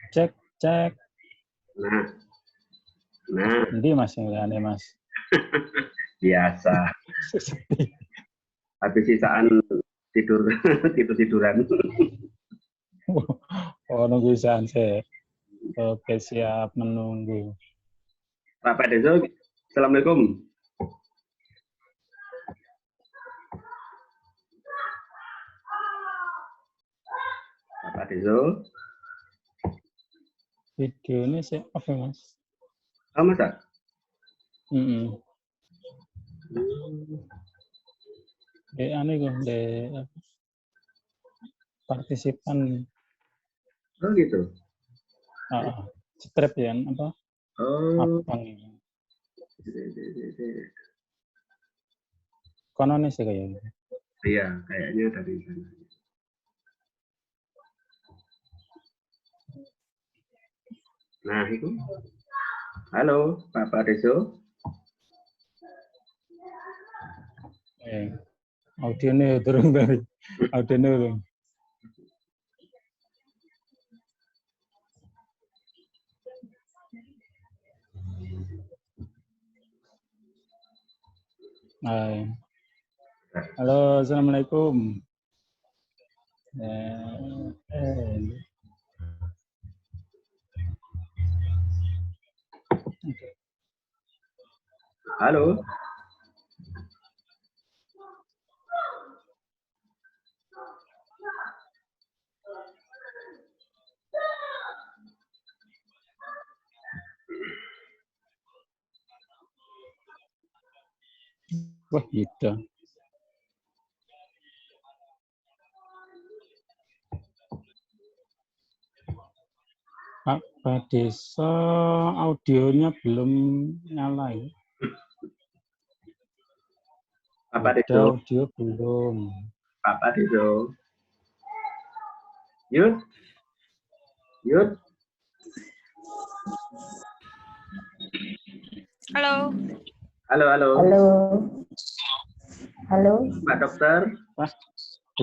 Cek, cek. Nah. Nanti mas yang aneh mas. Biasa. Habis sisaan tiduran. Oh, nunggu sisaan saya. Oke, siap menunggu. Pak Deso, Assalamualaikum. Pak Deso. Video ini saya off ya mas. Oh masa? Aneh kok, partisipan. Oh gitu. Strip ya, apa? Oh. Abang ini. Konon sih kayaknya. Iya, kayaknya dari sana. Nah, itu. Halo, Pak Deso. Audionya turun dari. Audionya turun. Halo, assalamualaikum. Halo. Wah, gitu. Pak Desa audionya belum nyala ya? Pak Deso. Audio belum. Pak Deso. Yud. Halo. Halo. Pak Dokter. Pak.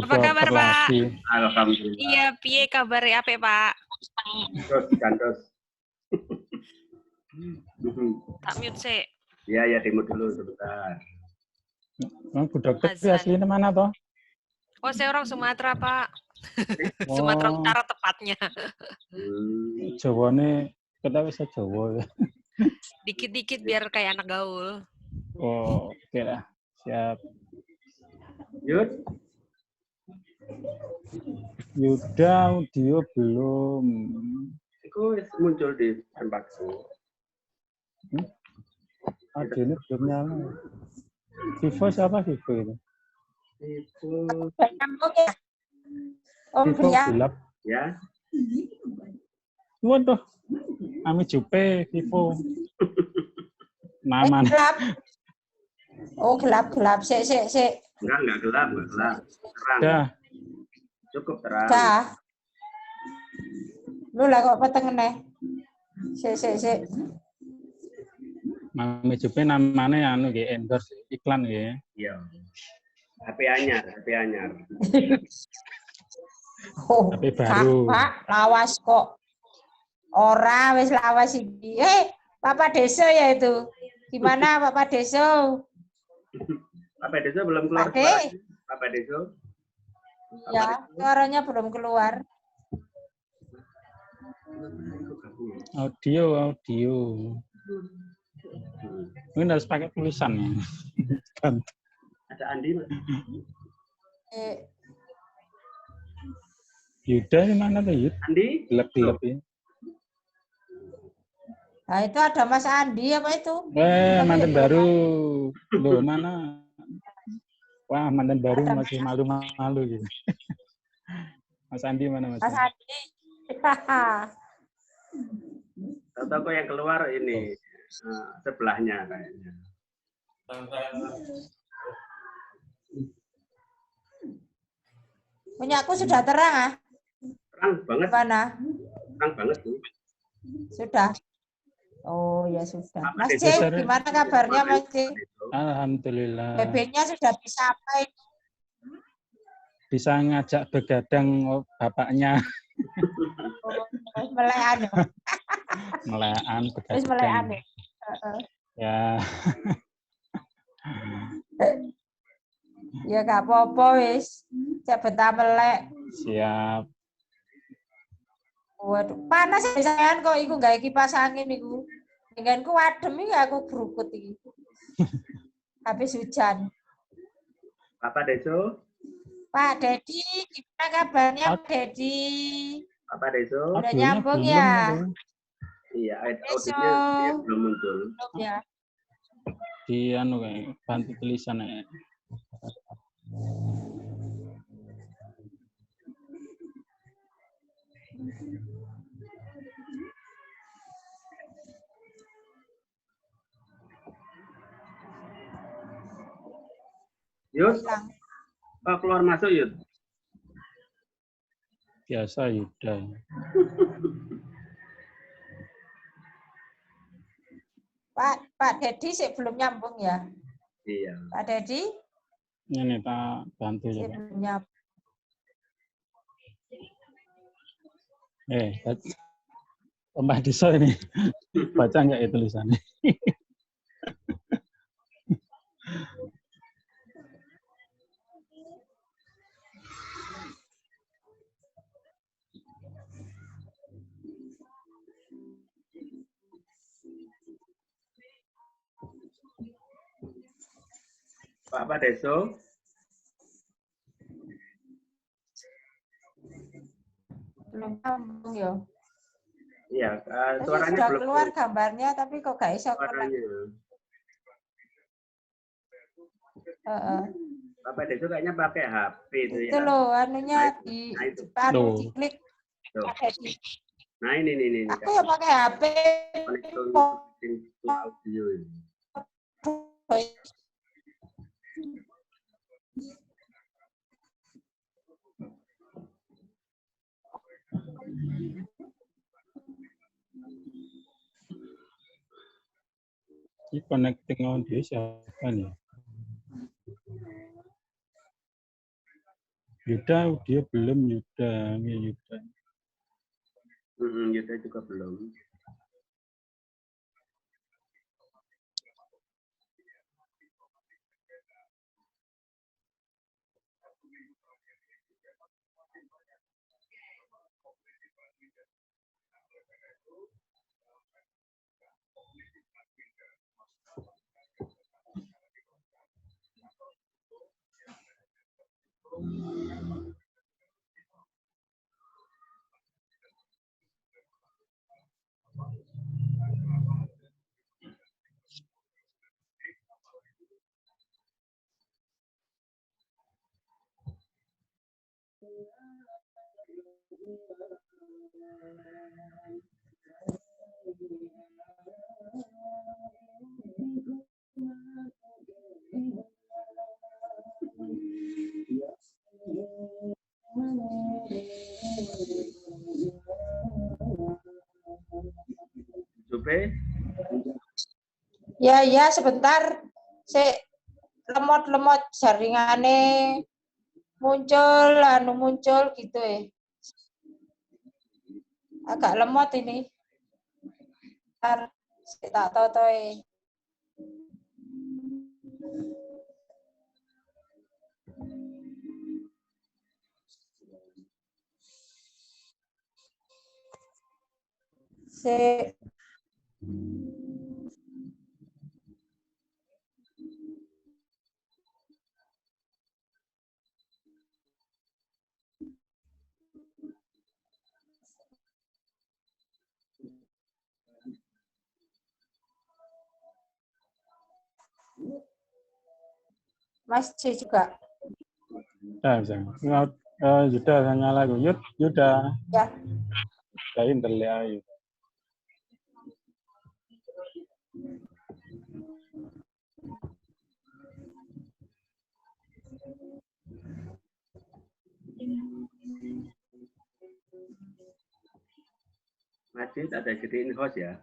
Apa kabar Pak? Alhamdulillah. Iya, piye kabar apa Pak? Gandos. Tak mute sih. Iya, dimut dulu sebentar. Bu Dokter aslinya mana toh? Oh, saya orang Sumatera Pak. Sumatera Utara tepatnya. Jawa nih, kita bisa Jawa ya. Dikit-dikit biar kayak anak gaul. Oh, oke lah. Siap. Yuda audio belum. Itu muncul di tempatku. Audio ini belum nyala. Vivo siapa Vivo itu? Vivo. Vivo gelap. Ya. Waduh. Ami Jupe Vivo. Nama. Gelap. Oh, gelap. Sik. Enggak gelap. Terang. Dah. Cukup terang. Dah. Lu lah kok petengene. Sik. Mami Jupe namanya anu nggih endorse iklan nggih. Iya. HP anyar. Oh, HP baru. Pak, lawas kok. Ora wis lawas iki. Papa Deso ya itu. Gimana Papa Deso? Papa Deso belum keluar Pak De. suaranya. Papa Deso. Ya, suaranya belum keluar. Audio. Mungkin harus pakai tulisan ya. Ada Andi, Mas. Yuda di mana tuh Yud? Andi? Gelap-gelap ya. Nah, itu ada Mas Andi apa itu? Mantan baru. Loh, mana? Wah, mantan baru masih malu-malu gitu. Mas Andi mana Mas? Mas Andi. Toko yang keluar ini sebelahnya kayaknya. Punya aku sudah terang ah. Terang banget. Mana? Terang banget tuh. Sudah. Oh ya sudah. Apa Mas itu? C, gimana kabarnya Mas C? Alhamdulillah. BB-nya sudah bisa apa ini? Bisa ngajak begadang bapaknya. Melekan. Melekan Wis melekan. begadang. Ya. Ya gak apa-apa wis. Cek betah melek. Siap. Waduh, panas ya sayang kok iku gawe kipas angin iku. Denganku adem iki aku berukut iki. Habis hujan. Papa Deso. Pak Dedi, gimana kabarnya Pak Dedi? Papa Deso. Udah nyambung ya? Iya, Deso. audionya belum muncul. Belum ya. Di anu kayak bantu tulisan ya. Yud, Hilang. keluar masuk Yud. Biasa Yuda. Pak Dedi sih belum nyambung ya? Iya. Pak Dedi? Ini tak bantu ya. Belum nyambung. Mbak Disa ini baca nggak ya tulisannya? Pak Deso. Belum nyambung ya? Iya, Tapi suaranya sudah belum keluar gambarnya tapi kok gak bisa keluar. Pak Deso kayaknya pakai HP itu ya. Itu loh, anunya Tuh. diklik. Tuh. Nah ini. Aku ya pakai HP. Audio ini. Ini connecting audio siapa nih? Yuda, dia belum Yuda. Ini Yuda. Yuda juga belum. Jupe? Ya sebentar. Lemot-lemot jaringane muncul gitu ya. Agak lemot ini. Sik tak totoe. Sik. Mas C juga. Yuda nyala gue. Yuda. Ya. Kain terlihat. Masih ada gedein host ya.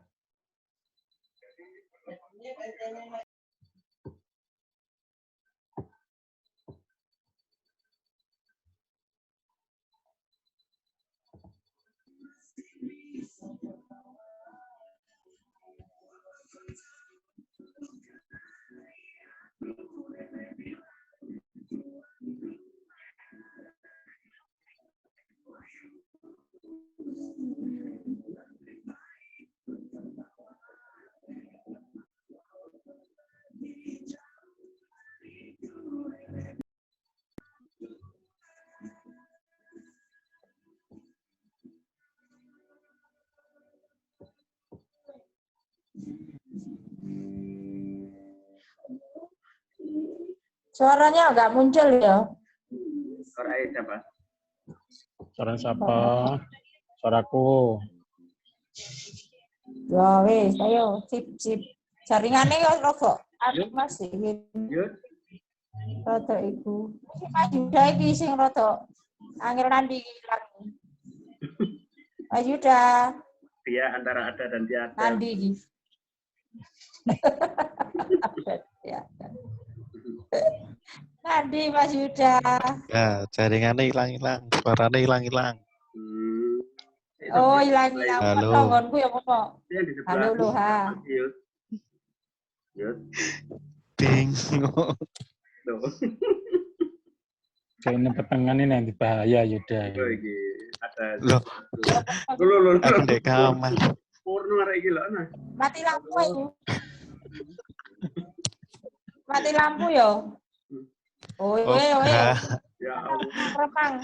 Suaranya nggak muncul ya? Suara siapa? Suara siapa? Suaraku. Ya wis, ayo sip. Jaringane yo rada anu Mas iki. Yud. Rada iku. Mas Yuda iki sing rada angel nandi ilang. Mas Yuda. Dia antara ada dan tiada. Nandi iki. Ya. Nandi Mas Yuda. Ya, jaringannya hilang-hilang, suaranya hilang-hilang. Oh, hilang. Halo. Tonggonku ya apa? Halo lo ha. Yud. Yud. Bingung. Tuh. Kayaknya pertengahan ini yang bahaya Yuda. Oh, iki ada. Loh, Loh. aku di kamar. Purno arek iki lho nah. Mati lampu itu. Mati lampu yo. Oh, Oh, iya. Ya Allah. Remang.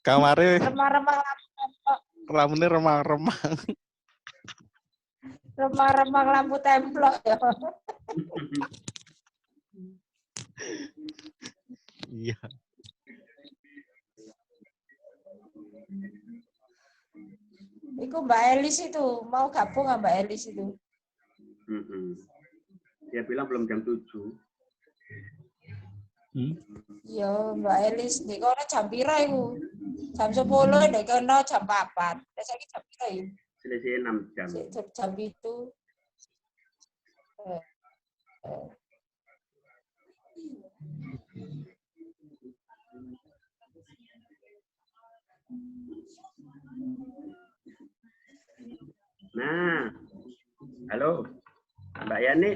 Kamarnya Remang-remang lampu. lampunya remang-remang. Remang-remang lampu templok ya. Iya. Iku Mbak Elis itu mau gabung sama Mbak Elis itu. Dia bilang belum jam 7. Iya, Mbak Elis nek kono jam pira iku? Jam 10 nek kono jam 4. Lah saiki jam pira iki? Selisih 6 jam. Jam 7. Nah. Halo. Mbak Yani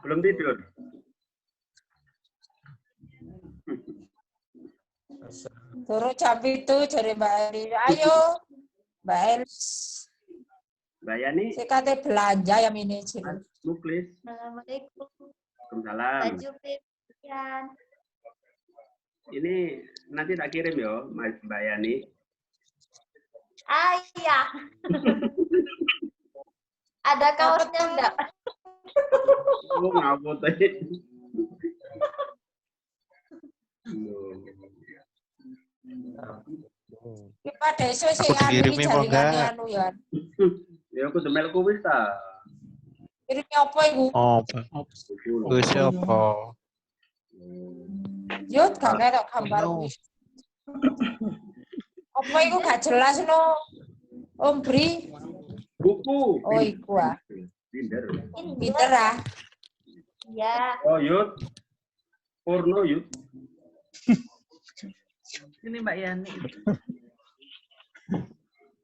belum tidur. Turu jam 7 jare Mbak Elis. Ayo. Mbak Elis. Mbak Yani. Saya kate belanja ya ini. Muklis. Assalamualaikum. Waalaikumsalam. Baju pilihan. Ini nanti tak kirim ya, Mbak Yani. Iya. Ada kaosnya enggak? Oh, ngapot tadi. Kita desa sing Aku dikirimi apa enggak? anu ya. Ya aku demelku wis ta. Kirim apa iku? Oh, wis apa? Yo gak ketok gambar kuwi. Apa iku gak jelas no? Om Bri. Buku. Oh iku ah. Binder. Pinter ah. Ya. Oh, Yud. Porno, Yud. Ini Mbak Yani.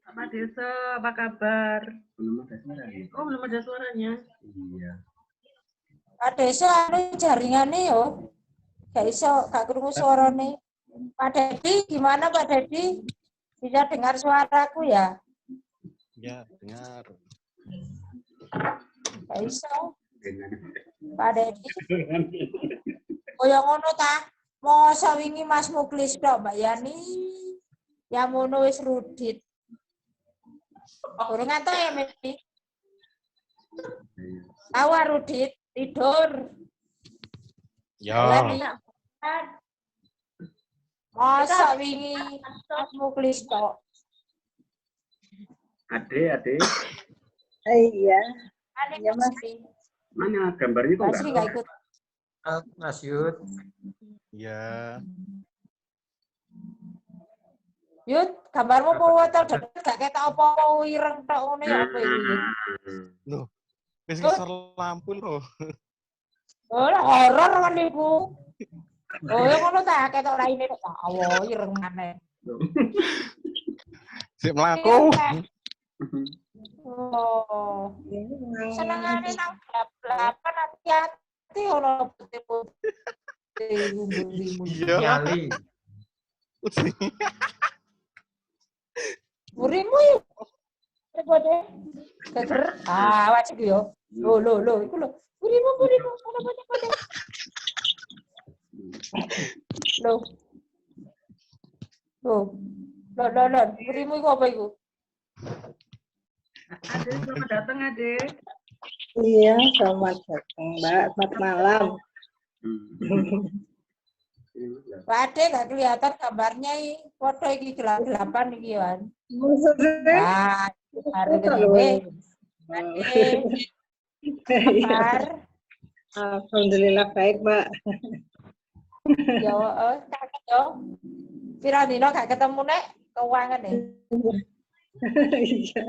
Apa Desa, apa kabar? Belum ada suara ya? Oh, belum ada suaranya. Iya. Pak Desa anu jaringane yo. Gak iso, gak krungu suarane. Pak Dedi, gimana Pak Dedi? Bisa dengar suaraku ya? Ya, dengar. Gak iso. Dengan Pak Dedi, kaya ngono ta? Mosok wingi Mas Muklis tok, Mbak Yani. Ya ngono wis rudit. Urung ngantuk ya, Mimi? Tahu rudit, tidur. Ya, Masa wingi Mas Muklis tok. Ade. Iya, Ane Iya, Mas. Mas. Mana gambarnya kok Masih enggak? nggak ikut. Mas Yud. ya. Yud, gambarmu foto deket gak ketok apa ireng tok ngene ya apa iki Yud? Loh, wis ngisor lampu loh. Oh, horor kan iku. Oh, ya ngono ta ketok raine tok. Awo ireng maneh. Sik mlaku. Oh. Senengane nang belapan hati-hati ono putih-putih bumbu-bumbu. Iya. Nyali. Burimu yuk. Coba deh. Keker. Wajib yo. Lo, iku lo. Burimu. Pada. Lo. Burimu iku apa iku? Ade, selamat datang, Ade. Iya, selamat datang, Mbak. Selamat malam. Pak Ade gak kelihatan gambarnya foto iki gelap-gelapan iki kan. Maksudnya? Nah, hari ini Ade. Kabar. Alhamdulillah baik, Mbak. Yo, kakek yo. Pira dino gak ketemu nek keuangan nih. Iya.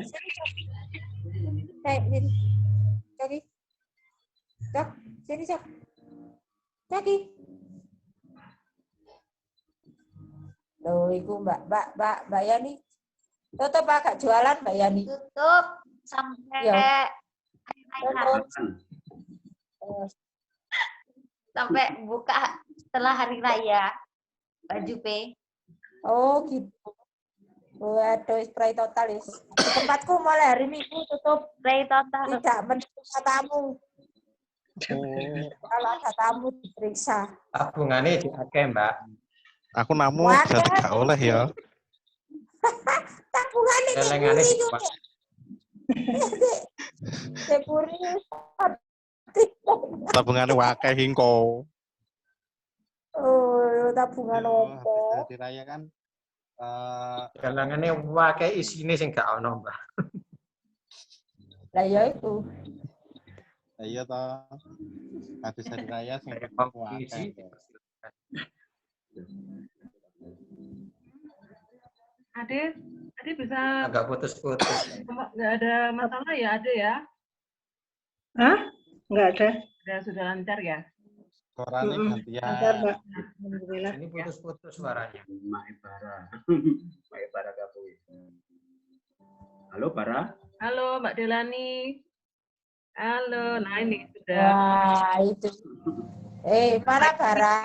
Sini. Caki. Cak, sini Cak. Caki. Loh, iku Mbak Yani. Tutup agak jualan Mbak Yani. Tutup sampai Iya. hari sampai buka setelah hari raya. Baju P. Oh gitu. Waduh, spray total is. Di tempatku mulai hari Minggu tutup. Spray total. Tidak menerima tamu. Kalau ada tamu diperiksa. Tabungannya dipakai, Mbak. Aku namu jadi gak oleh ya. Tabungannya Celengannya itu. dipakai. Sepuri. Tabungannya wakai hingko. Oh, tabungan opo? Hari raya kan. Celengannya pakai isine sing gak ono, Mbak. Lah ya itu. Iya toh. Habis hari raya sing Kompetisi. Ade bisa Agak putus-putus. nggak ada masalah ya, Ade ya? Hah? Enggak ada. Sudah lancar ya? Suaranya gantian. Lancar, Mbak. Alhamdulillah. Ini putus-putus suaranya. Mak Bara Kapui. Halo, Bara. Halo, Mbak Delani. Halo, nah ini sudah. Wah, itu. Mana Bara?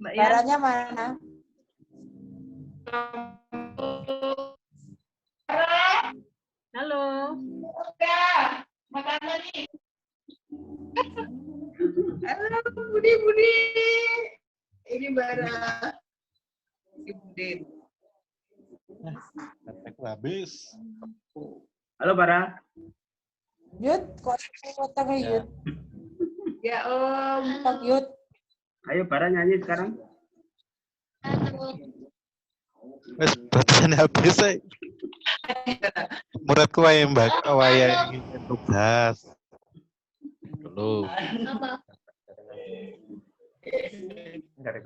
Mbak Yan. Baranya mana? Halo. Halo, Budi. Ini Bara. Ini Budi. Aku habis. Halo, Bara. Yud, kok potong Yud? Ya Om. Potong Yud. Ayo, Bara nyanyi sekarang. Wes baterainya habis sih. Muridku wae Mbak, wae ngisi tugas. Dulu. Enggak ada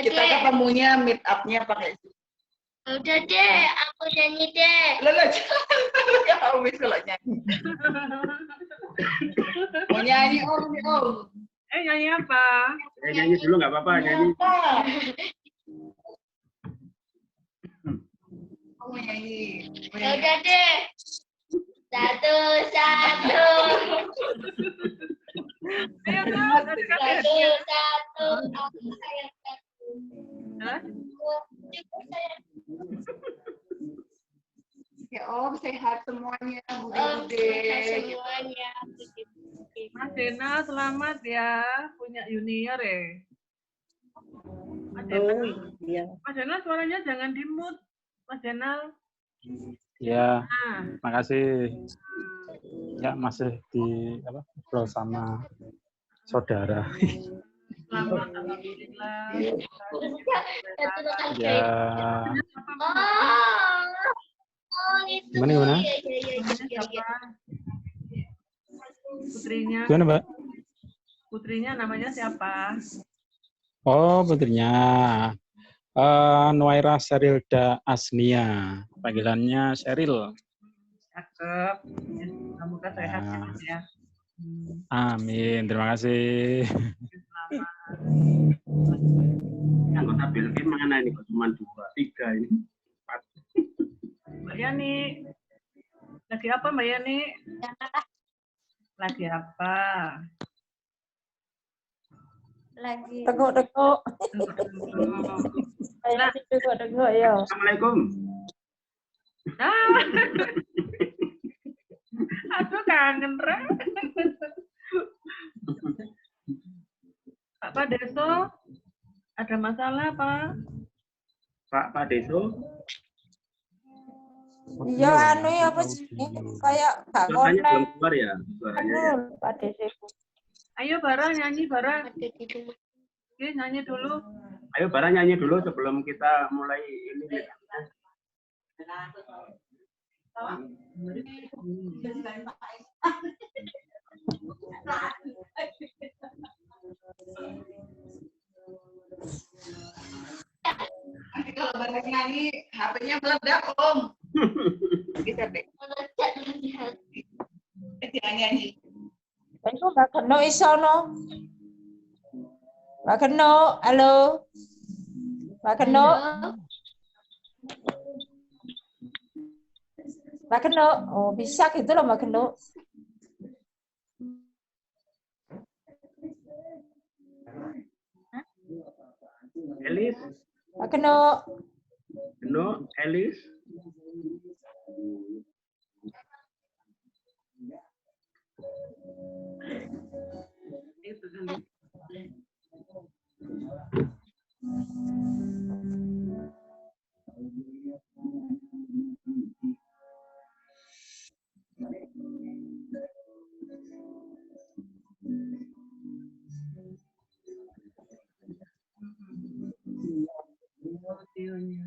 Kita ketemunya meet up-nya pakai Udah deh, aku nyanyi deh. Loh, jangan Om kalau nyanyi. Mau nyanyi Om. Nyanyi apa? Nyanyi dulu nggak apa-apa, nyanyi. nyanyi. Ya udah deh. Satu. Ayo Kak, Satu. Aku sayang satu. Hah? Ya Om, sehat semuanya, Om, Bude-bude. sehat semuanya. Mas Dena selamat ya punya junior ya. Mas Dena, Iya. Mas Dena suaranya jangan di-mute. Mas Dena. Ya, Nah, makasih. Ya, masih di apa? Ngobrol sama saudara. selamat alhamdulillah. Ya, Oh, itu. Gimana? Iya. Putrinya, gimana, Mbak? putrinya namanya siapa? Oh, putrinya. Nuaira Sherilda Asnia. Panggilannya Sheryl. Cakep. Ya, semoga sehat Nah. ya. Amin. Terima kasih. Selamat. Anggota Bilki mana ini? Cuma 2, 3 ini. 4. Mbak Yani, lagi apa Mbak Yani? Lagi apa? Lagi. Teguk-teguk. Nah. Teguk-teguk ya. Assalamualaikum. Ah. Aduh kangen Re. Pak Deso, ada masalah Pak? Pak Deso. Iya, anu ya apa sih? Kayak gak Suaranya belum konek. keluar ya suaranya. Ya. Pak Desi. Ayo Bara nyanyi Bara. Oke, nyanyi dulu. Ayo Bara nyanyi dulu sebelum kita mulai ini. Nanti kalau balik nyanyi, HP-nya meledak, Om. Bisa deh. Jangan nyanyi. Iku Mbak Geno iso no. Mbak Geno, halo. Mbak Geno. Mbak Geno, oh bisa gitu loh Mbak Geno. Elis, Mbak Geno. Geno, Elis. Itu dulu. Audionya.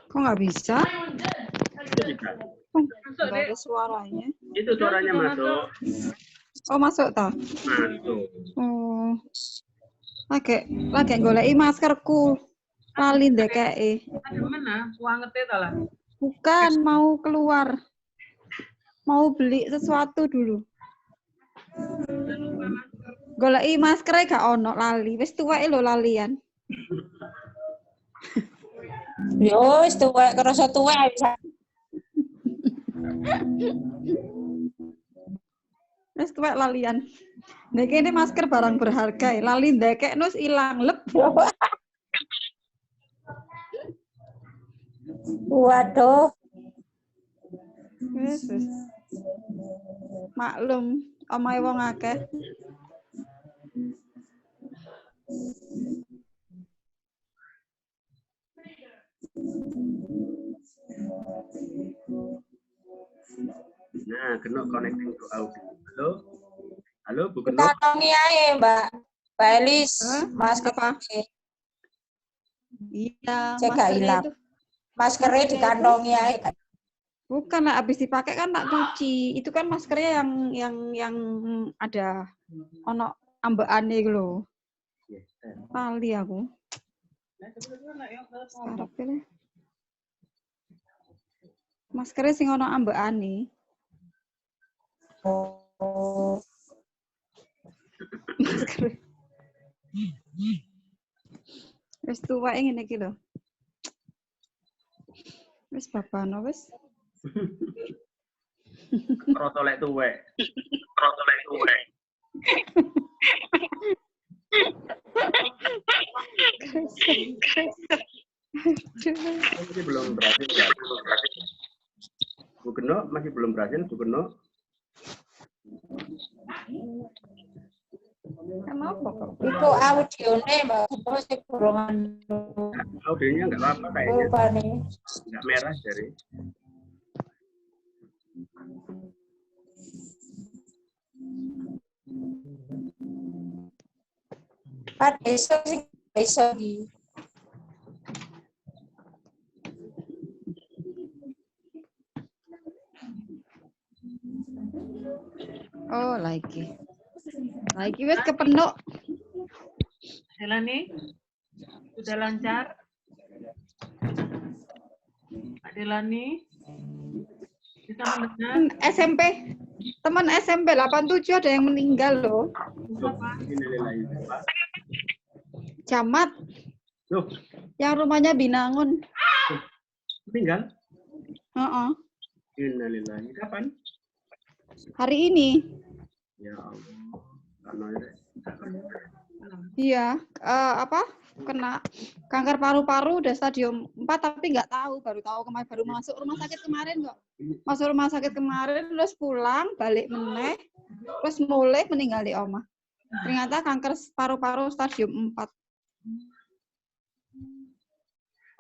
Kok nggak bisa? Masuk, Nggak ada suaranya. Itu suaranya masuk. Oh masuk toh? Masuk. Oh. Lagi goleki maskerku. Lali ndekeki. Ada mana? Wangetnya ta lah. Bukan, mau keluar. Mau beli sesuatu dulu. Udah lupa masker. Goleki maskere gak ono lali. Wis tuweke lho lalian. Yo wis tuwek kerasa tuwek bisa. Wis tuwek lalian. Nek kene masker barang berharga, lali ndekekno ilang lep. Waduh. Wis. Maklum, omahe wong akeh. Nah, kena connecting to audio. Halo? Halo, Bu Keno? Kantongi ae, Mbak. Mbak Elis, masker apa? Iya, Cek gak hilang. Maskernya dikantongi ae. Bukan lah, habis dipakai kan tak cuci. Itu kan maskernya yang ada ono ambekane iku lho. Lali aku. Sarap ini. Maskernya sing ono ambekane. Oh. Masker. Wis tuwek ngene iki lho. Wis babano wis. Rotolek tuwek. Masih belum berhasil ya? Bu Keno masih belum berhasil, Bu Keno? Kenapa kok? Itu audionya Mbak Keno sing kurang. Audionya nggak apa-apa kayaknya. Apa nih? Nggak merah dari. Pak Deso sing iso iki. Oh, lagi. Lagi wis kepenuk. Delani, sudah lancar? Pak Delani, bisa mendengar? SMP. Teman SMP 87 ada yang meninggal loh. Camat. Loh. Yang rumahnya Binangun. Meninggal? Heeh. Innalillahi. Kapan? Hari ini. Ya Allah. Karena Iya, apa? Kena kanker paru-paru udah stadium 4 tapi nggak tahu, baru kemarin, baru masuk rumah sakit kemarin kok. Masuk rumah sakit kemarin terus pulang, balik meneh, terus mulai meninggal di oma. Ternyata kanker paru-paru stadium 4.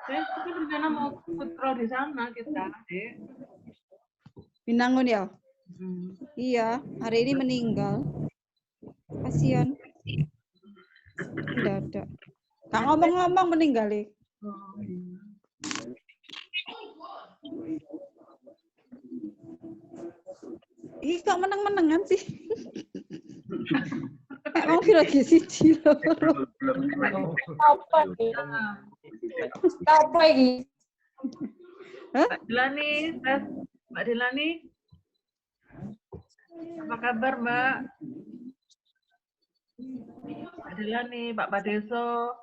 Saya kan rencana mau putra di sana kita, Dek. Binangun ya? Iya, hari ini meninggal. Kasihan. Mendadak. Gak ngomong-ngomong meninggal nih. Ih, kok meneng-menengan sih? Emang lagi siji lho. Apa iki? Apa iki? Mbak Delani, Mbak Delani. Apa kabar, Mbak? Mbak Delani, Pak Padeso.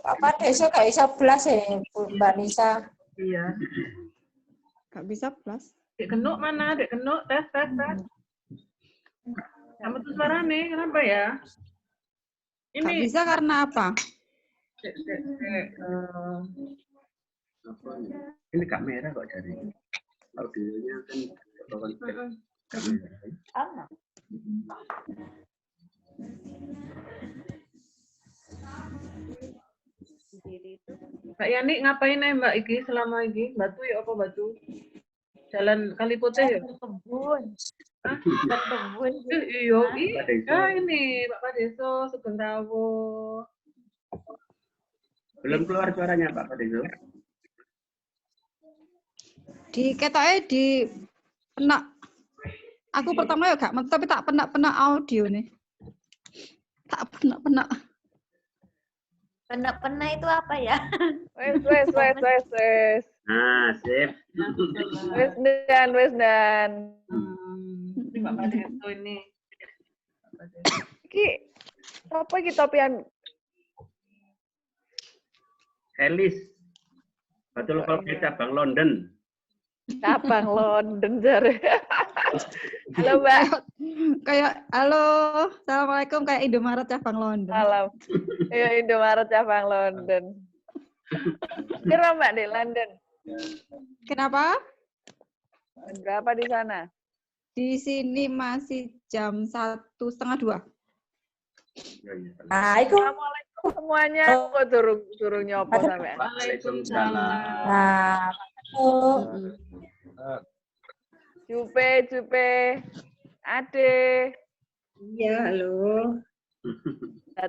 Pak Deso gak bisa belas ya, Mbak Nisa. Iya. Gak bisa plus. Dek Genuk mana? Dek Genuk, tes. Kamu tuh suara nih, kenapa ya? Ini. Gak bisa karena apa? Ini kamera kok dari audionya kan Sama. Mbak Yani ngapain Mbak Iki selama ini? Batu ya apa batu? Jalan Kali Putih ya? Kebun. Hah? Kebun. Iya, ini Pak Padeso, Sugeng Rawo. Belum keluar suaranya Pak Padeso. Di ketoknya di penak. Aku pertama ya gak, tapi tak penak audio nih. Tak penak. Penak-penak itu apa ya? Wes. Nah, sip. Wes dan. Ini Pak Padeso ini. Iki apa iki topian? Elis. Betul kalau cabang London. Cabang London jare. Halo, Mbak. Halo, assalamualaikum, kayak Indomaret cabang London. Salam. Iya, Indomaret cabang London. Kira Mbak di London? Kenapa? Berapa di sana? Di sini masih jam 1:30. Nah, itu. Assalamualaikum semuanya. Kok suruh nyopo sampe. Waalaikumsalam. Nah, Jupe. Ade. Iya, halo.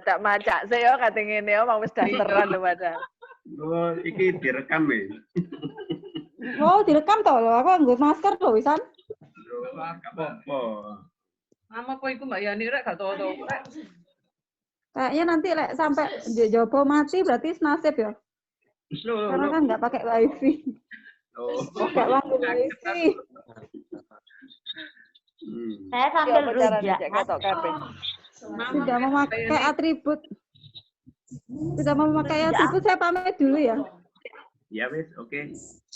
Tak macak saya kate ngene yo mau wis dasteran lho padahal. Oh, iki direkam ya. Oh, direkam toh lho, aku nggo masker lho wisan. Gak apa-apa. Mama kok iku Mbak Yani rek gak tau-tau rek. Kayaknya nanti lek sampai Jopo mati berarti nasib ya. Karena kan nggak pakai wifi. Nggak pakai wifi. Saya sambil rujak. Sudah memakai atribut. Sudah memakai atribut, saya pamit dulu ya. Ya wis, oke.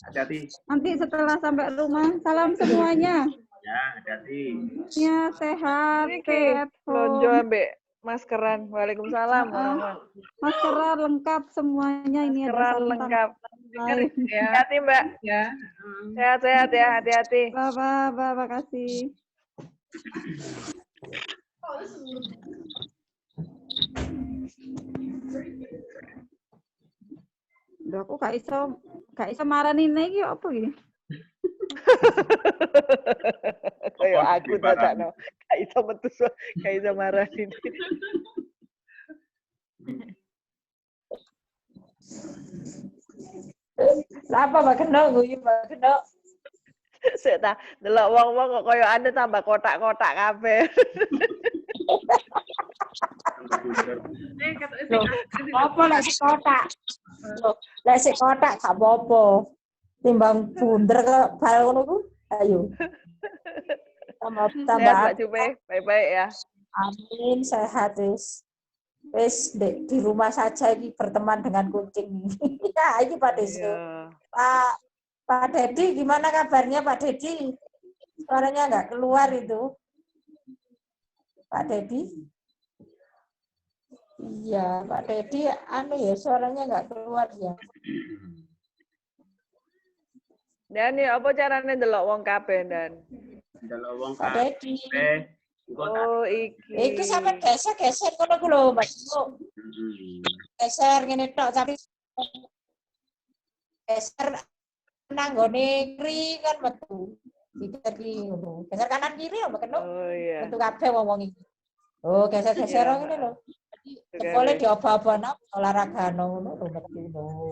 Hati-hati. Nanti setelah sampai rumah, salam semuanya. Ya, hati-hati. Ya, sehat. Lonjo ambek maskeran. Waalaikumsalam. Maskeran lengkap semuanya ini. Maskeran lengkap. Hati-hati Mbak. Ya. Sehat-sehat ya, hati-hati. Bye, makasih. Duh, aku gak iso marani iki apa iki? Kayak aku dadakno. Gak iso metu, gak iso marani. Apa Mbak Geno guyu Mbak Geno? Sik ta, delok wong-wong kok koyo ane tambah kotak-kotak kabeh. Apa lek si kotak? Lek si kotak gak apa-apa. Timbang bunder ke bal ngono ku. Ayo. Tambah. Mbak Jupe, baik-baik ya. Amin, sehat wis. Wis di rumah saja ini berteman dengan kucing. Ya, ini Pak Desu. Pak Dedi, gimana kabarnya Pak Dedi? Suaranya nggak keluar itu. Pak Dedi? Iya, Pak Dedi, ya suaranya nggak keluar ya. Dan ya apa caranya ndelok wong kabeh dan? Ndelok wong Pak Dedi. Oh, iki. Iku sampe geser kono ku lho, Mbak. Geser ngene tok tapi geser nang gone kri kan metu. Iki ngono. Geser kanan kiri ya, Mbak. Oh iya. Metu kabeh wong-wong iki. Oh, geser-geser ngene lho. Boleh dioba-obana olahraga ngono lho metu lho.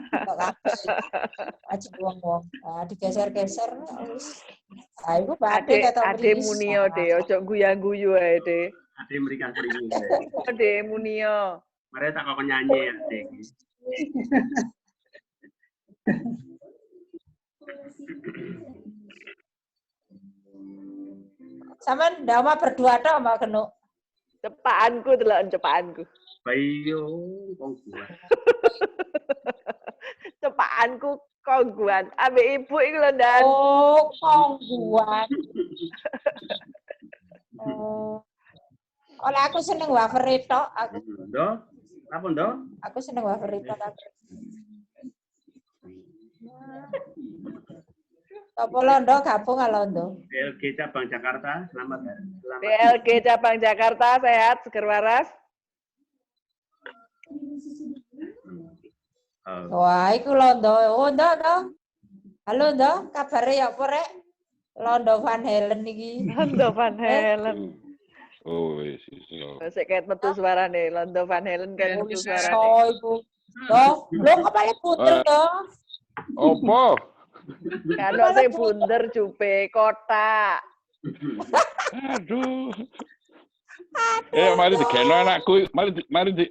Kok kabeh. Aja wong-wong. Ah digeser-geser wis. Ah iku badhe kata Ade munio de, ojo guyu-guyu ae de. Ade mrikan mriki. Ade munio. Mare tak kok nyanyi Ade iki. Sampeyan ndama berdua tok Mbak Geno. Cepakanku delok cepakanku. Bayo wong kuat. Cepakanku kongguan. Ambek ibu iku lho Dan. Oh, kongguan. Oh. Oleh aku seneng wafer tok aku. Ndo? Apa ndo? Aku seneng wafer tok aku. Apa Londo gabung ya Londo? BLG Cabang Jakarta, selamat. BLG Cabang Jakarta sehat, seger waras. Wah, iku Londo. Oh, Ndo. Halo Ndo, kabare ya apa rek? Londo Van Halen iki. Londo Van Halen. Oh, wis iso. Sik ket metu suarane, Londo Van Halen kan metu suarane. Oh, iku. Lho kok malah puter to? Opo? Kalau saya bunder Jupe kotak. Aduh. Mari digaeno anakku,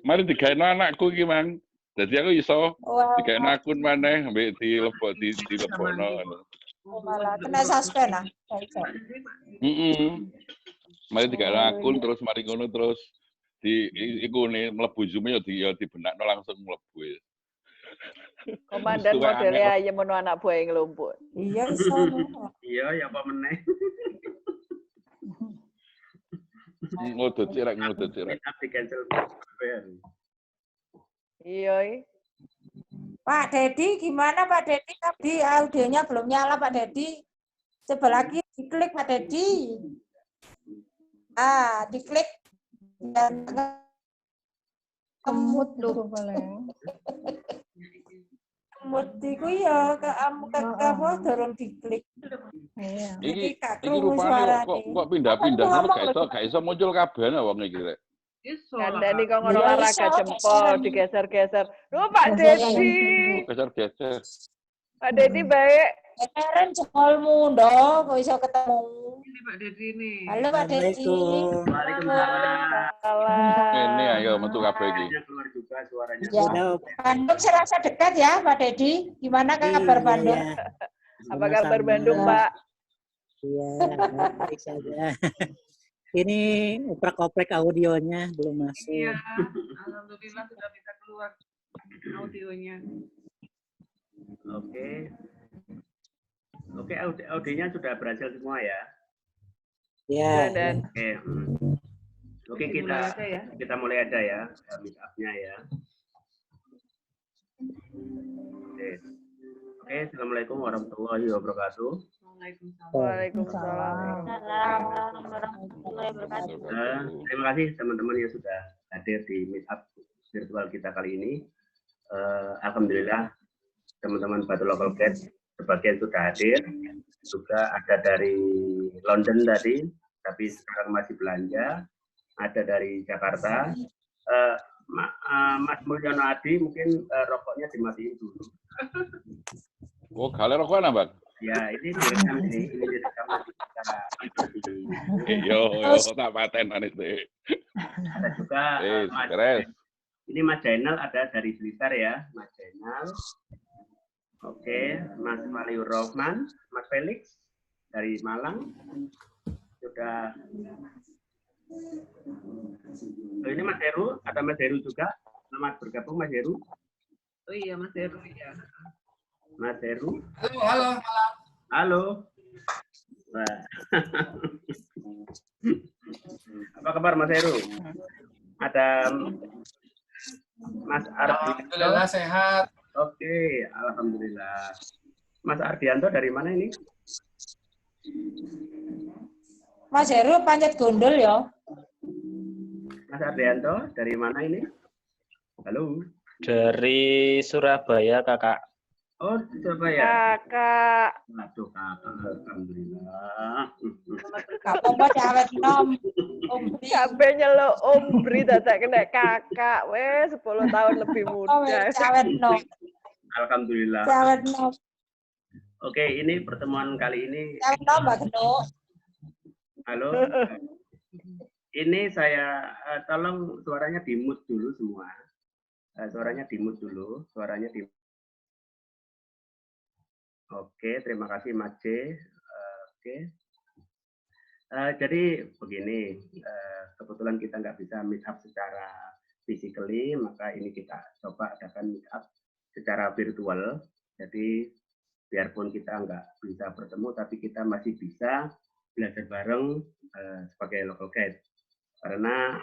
mari digaeno anakku iki, Mang. Dadi aku iso digaeno akun maneh mbek dilebokno. Malah kena suspend ah. Mari digawe akun terus mari ngono terus di iku ne mlebu Zoom ya dibenakno langsung mlebu. Komandan modelnya aja menu anak buah yang ngelumpuk. Iya iso. Iya, ya apa meneh. Ngudut cirek. Di cancel. Iya. Pak Dedi, gimana Pak Dedi? Tadi audionya belum nyala Pak Dedi. Coba lagi diklik Pak Dedi. Diklik. Dan Kemut loh boleh. Kemut iku ya kamu dorong diklik. Iki rupane kok pindah-pindah gak iso muncul kabeh wong iki rek. Kandani kok ngono olahraga jempol digeser-geser. Loh Pak Dedi. Geser-geser. Pak Dedi baik. Keren jempolmu ndok, kok iso ketemu. Ini Pak Dedi nih. Halo Pak Dedi. Waalaikumsalam. Ini ayo metu kabeh iki. Keluar juga suaranya. Ya. Bandung serasa dekat ya Pak Dedi. Gimana kabar Bandung? Apa kabar Bandung Pak? Iya, baik saja. Ini oprek-oprek audionya belum masuk. Iya, alhamdulillah sudah bisa keluar audionya. Oke, audionya sudah berhasil semua ya. Ya. Oke, kita mulai aja ya, meet up-nya ya. Oke, assalamualaikum warahmatullahi wabarakatuh. Waalaikumsalam. Terima kasih teman-teman yang sudah hadir di meet up virtual kita kali ini. Alhamdulillah teman-teman Batu Local Cat sebagian sudah hadir, juga ada dari London tadi, tapi sekarang masih belanja. Ada dari Jakarta. Mas Mulyono Adi mungkin rokoknya dimatiin dulu. Oh, kalian rokok apa, Bang? Ya, ini direkam ini direkam Yo, tak patenan itu. Ada juga ini Mas Jainal ada dari Blitar ya, Mas Jainal. Oke, Mas Maliur Rohman, Mas Felix dari Malang. Sudah. Ini Mas Heru, ada Mas Heru juga. Selamat bergabung Mas Heru. Oh iya Mas Heru ya. Mas Heru. Halo. Halo. Nah. Apa kabar Mas Heru? Ada Mas Ardianto. Alhamdulillah sehat. Oke, alhamdulillah. Mas Ardianto dari mana ini? Mas Heru panjat gondol ya. Mas Ardianto dari mana ini? Halo. Dari Surabaya, Kakak. Oh, Surabaya. Kakak. Aduh, Kakak. Alhamdulillah. Apa cawet nom. Kabeh nyeluk Bri dadak kena kakak. Wes 10 tahun lebih muda. Cawet nom. Alhamdulillah. Cawet nom. Oke, ini pertemuan kali ini. Cawet nom, Mbak Geno. Halo. Ini saya tolong suaranya di-mute dulu semua. Suaranya di-mute dulu, suaranya di. Oke, terima kasih Mas C. Oke. Jadi begini, kebetulan kita nggak bisa meet up secara physically, maka ini kita coba adakan meet up secara virtual. Jadi biarpun kita nggak bisa bertemu, tapi kita masih bisa belajar bareng sebagai local cat. Karena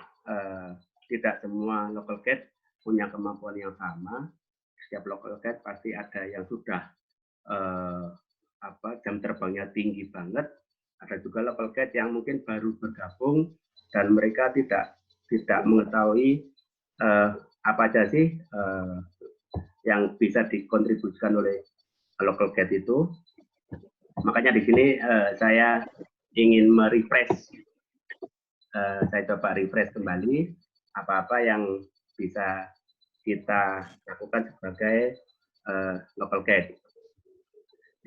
tidak semua local cat punya kemampuan yang sama. Setiap local cat pasti ada yang sudah jam terbangnya tinggi banget. Ada juga local cat yang mungkin baru bergabung dan mereka tidak mengetahui apa aja sih yang bisa dikontribusikan oleh local cat itu. Makanya di sini saya ingin merefresh. Saya coba refresh kembali apa-apa yang bisa kita lakukan sebagai local cat.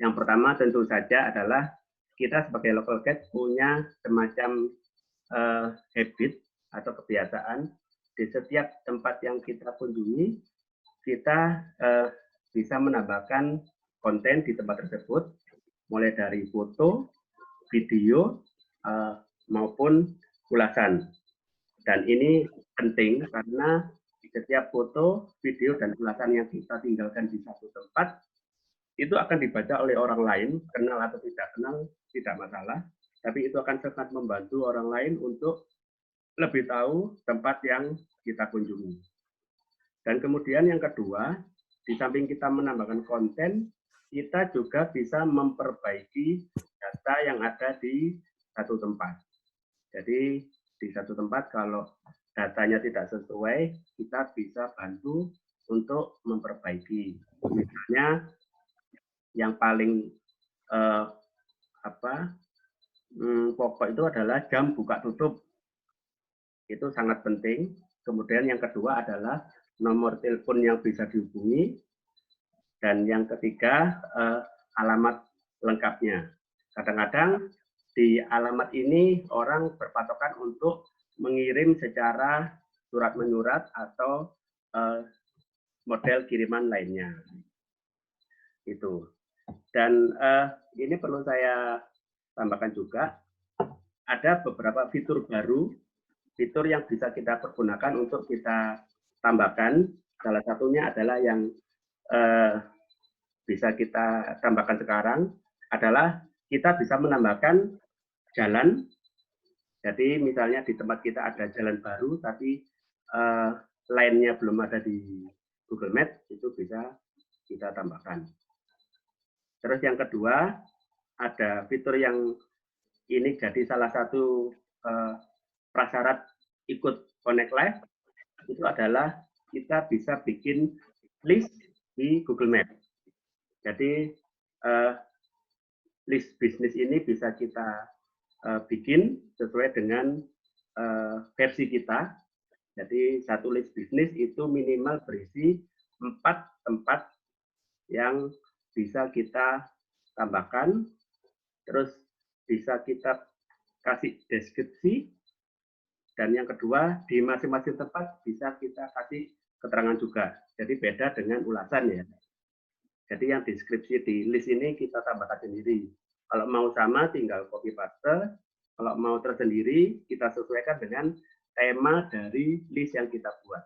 Yang pertama tentu saja adalah kita sebagai local cat punya semacam habit atau kebiasaan di setiap tempat yang kita kunjungi, kita bisa menambahkan konten di tempat tersebut, mulai dari foto, video, maupun ulasan. Dan ini penting karena setiap foto, video, dan ulasan yang kita tinggalkan di satu tempat itu akan dibaca oleh orang lain, kenal atau tidak kenal, tidak masalah. Tapi itu akan sangat membantu orang lain untuk lebih tahu tempat yang kita kunjungi. Dan kemudian yang kedua, di samping kita menambahkan konten, kita juga bisa memperbaiki data yang ada di satu tempat. Jadi di satu tempat kalau datanya tidak sesuai, kita bisa bantu untuk memperbaiki. Misalnya yang paling pokok itu adalah jam buka tutup. Itu sangat penting. Kemudian yang kedua adalah nomor telepon yang bisa dihubungi. Dan yang ketiga, alamat lengkapnya. Kadang-kadang di alamat ini orang berpatokan untuk mengirim secara surat menyurat atau model kiriman lainnya. Itu. Dan ini perlu saya tambahkan juga, ada beberapa fitur baru, fitur yang bisa kita pergunakan untuk kita tambahkan. Salah satunya adalah yang bisa kita tambahkan sekarang adalah kita bisa menambahkan jalan. Jadi misalnya di tempat kita ada jalan baru, tapi lainnya belum ada di Google Maps, itu bisa kita tambahkan. Terus yang kedua, ada fitur yang ini jadi salah satu prasyarat ikut Connect Live, itu adalah kita bisa bikin list di Google Maps. Jadi list bisnis ini bisa kita bikin sesuai dengan versi kita. Jadi satu list bisnis itu minimal berisi 4 tempat yang bisa kita tambahkan, terus bisa kita kasih deskripsi, dan yang kedua di masing-masing tempat bisa kita kasih keterangan juga. Jadi beda dengan ulasan ya. Jadi yang deskripsi di list ini kita tambahkan sendiri. Kalau mau sama tinggal copy paste, kalau mau tersendiri kita sesuaikan dengan tema dari list yang kita buat.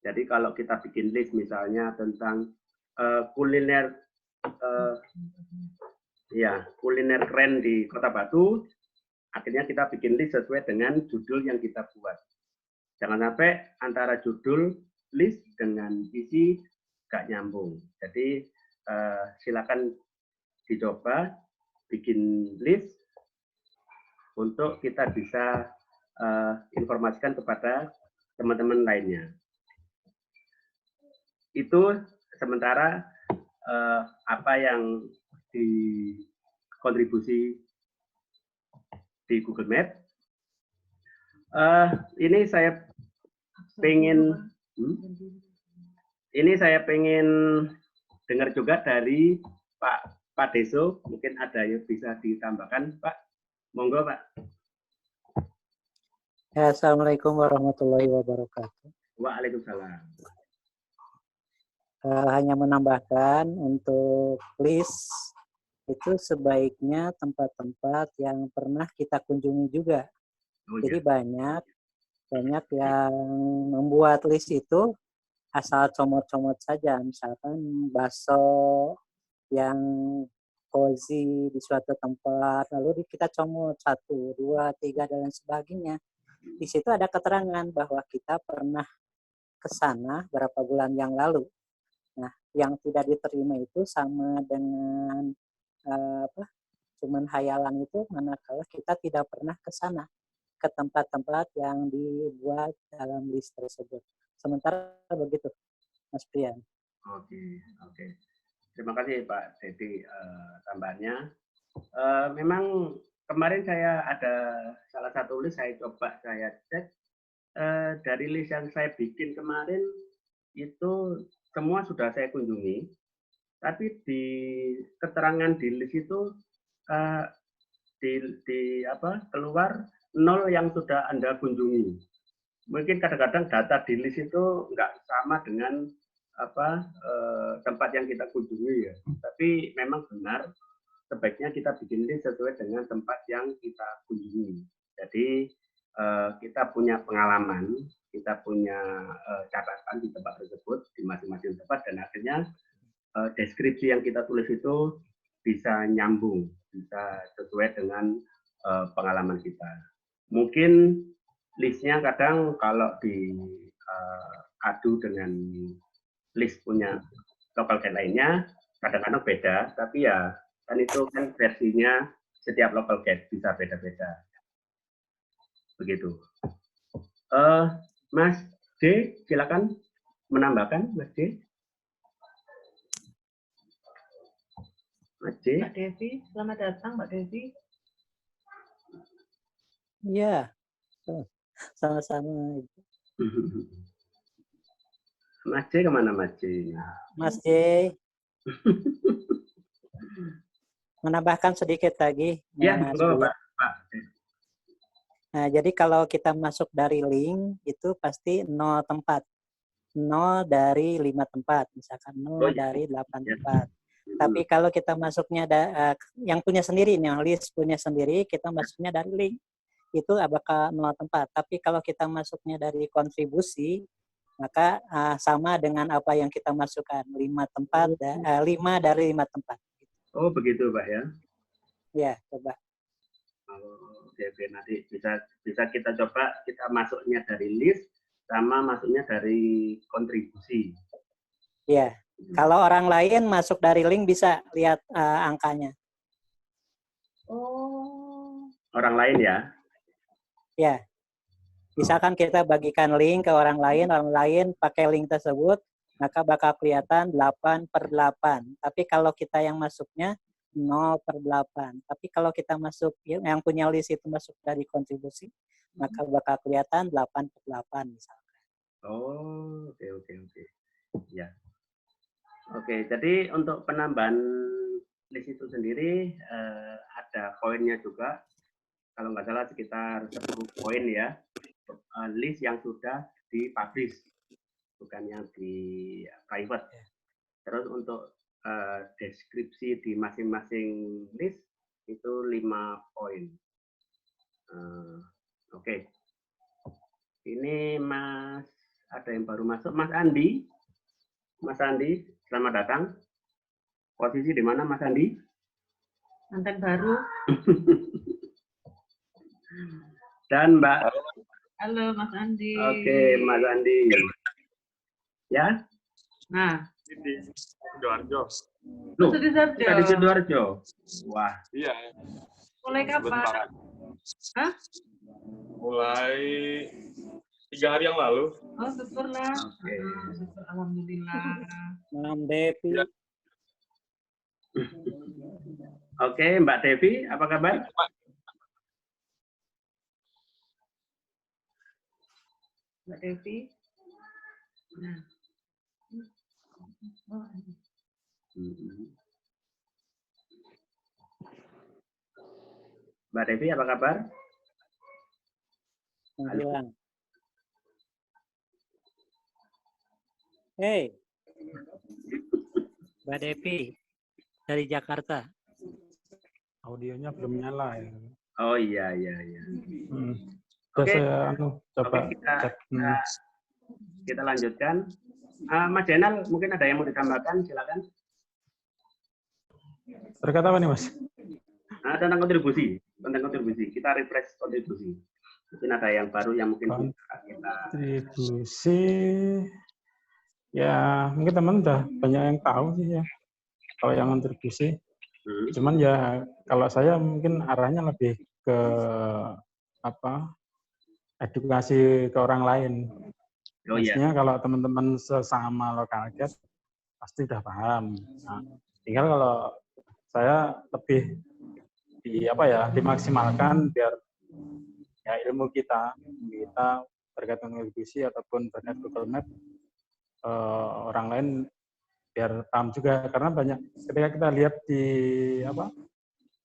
Jadi kalau kita bikin list misalnya tentang kuliner kuliner keren di Kota Batu, akhirnya kita bikin list sesuai dengan judul yang kita buat. Jangan sampai antara judul list dengan isi gak nyambung. Jadi silakan dicoba bikin list untuk kita bisa informasikan kepada teman-teman lainnya. Itu sementara apa yang dikontribusi di Google Maps. Ini saya pengen dengar juga dari Pak Deso, mungkin ada yang bisa ditambahkan, Pak. Monggo, Pak. Ya, Assalamualaikum warahmatullahi wabarakatuh. Waalaikumsalam. Hanya menambahkan untuk list itu sebaiknya tempat-tempat yang pernah kita kunjungi juga. Jadi banyak yang membuat list itu asal comot-comot saja, misalkan bakso yang cozy di suatu tempat, lalu kita comot 1, 2, 3 dan sebagainya. Di situ ada keterangan bahwa kita pernah ke sana berapa bulan yang lalu. Nah, yang tidak diterima itu sama dengan cuman hayalan itu, manakala kita tidak pernah ke sana, ke tempat-tempat yang dibuat dalam list tersebut. Sementara begitu, Mas Prian. Oke. Terima kasih Pak Dedi tambahannya. Memang kemarin saya ada salah satu list saya coba saya cek, dari list yang saya bikin kemarin itu semua sudah saya kunjungi, tapi di keterangan di list itu keluar 0 yang sudah Anda kunjungi. Mungkin kadang-kadang data di list itu nggak sama dengan tempat yang kita kunjungi ya. Tapi memang benar sebaiknya kita bikin list sesuai dengan tempat yang kita kunjungi. Jadi kita punya pengalaman, kita punya catatan di tempat tersebut, di masing-masing tempat, dan akhirnya deskripsi yang kita tulis itu bisa nyambung, bisa sesuai dengan pengalaman kita. Mungkin listnya kadang kalau diadu dengan list punya local guide lainnya, kadang-kadang beda, tapi ya kan itu kan versinya setiap local guide bisa beda-beda. Begitu. Mas D, silakan menambahkan, Mas D. Mas D. Mbak Devi, selamat datang Mbak Devi. Iya, sama-sama. Mas J kemana Mas J? Mas J. Menambahkan sedikit lagi. Ya, Mas Pak. Nah, jadi kalau kita masuk dari link, itu pasti 0 tempat. 0 dari 5 tempat, misalkan 0 dari 8 tempat. Tapi kalau kita masuknya, yang punya sendiri, yang list punya sendiri, kita masuknya dari link. Itu bakal 0 tempat. Tapi kalau kita masuknya dari kontribusi, maka sama dengan apa yang kita masukkan, 5 tempat, 5 dari 5 tempat. Oh, begitu Pak ya? Ya, coba. Oke, nanti bisa kita coba, kita masuknya dari list, sama masuknya dari kontribusi. Ya, kalau orang lain masuk dari link bisa lihat angkanya. Oh. Orang lain ya? Ya, misalkan kita bagikan link ke orang lain pakai link tersebut, maka bakal kelihatan 8/8. Tapi kalau kita yang masuknya 0/8. Tapi kalau kita masuk, yang punya list itu masuk dari kontribusi, maka bakal kelihatan 8/8 misalkan. Oh, oke. Ya. Oke, jadi untuk penambahan list itu sendiri ada poinnya juga. Kalau nggak salah sekitar 10 poin ya, list yang sudah dipublish, bukan yang di private. Terus untuk deskripsi di masing-masing list itu 5 poin. Oke. Ini Mas, ada yang baru masuk, Mas Andi. Mas Andi, selamat datang. Posisi di mana Mas Andi? Mantan baru. Dan Mbak. Halo Mas Andi. Oke, Mas Andi. Ya? Nah. Di Sidoarjo. Loh, di Sidoarjo. Wah. Iya. Mulai kapan? Hah? Mulai 3 hari yang lalu. Oh, syukurlah. Syukur, alhamdulillah. Mbak Devi. Ya. Oke, Mbak Devi, apa kabar? Mbak Devi. Nah. Mbak Devi, apa kabar? Bilang. Hey, Mbak Devi dari Jakarta. Audionya belum nyala ya. Oh iya. Oke, Saya coba cek. Kita lanjutkan. Mas Jenal, mungkin ada yang mau ditambahkan, silakan. Terkait apa nih Mas? Tentang kontribusi. Kita refresh kontribusi. Mungkin ada yang baru yang mungkin kita. Kontribusi, ya mungkin teman udah banyak yang tahu sih ya. Kalau yang kontribusi, cuman ya kalau saya mungkin arahnya lebih ke edukasi ke orang lain. Maksudnya kalau teman-teman sesama lokal guide pasti udah paham. Nah, tinggal kalau saya lebih dimaksimalkan biar ya ilmu kita terkait kontribusi ataupun terkait Google Map orang lain biar paham juga, karena banyak ketika kita lihat di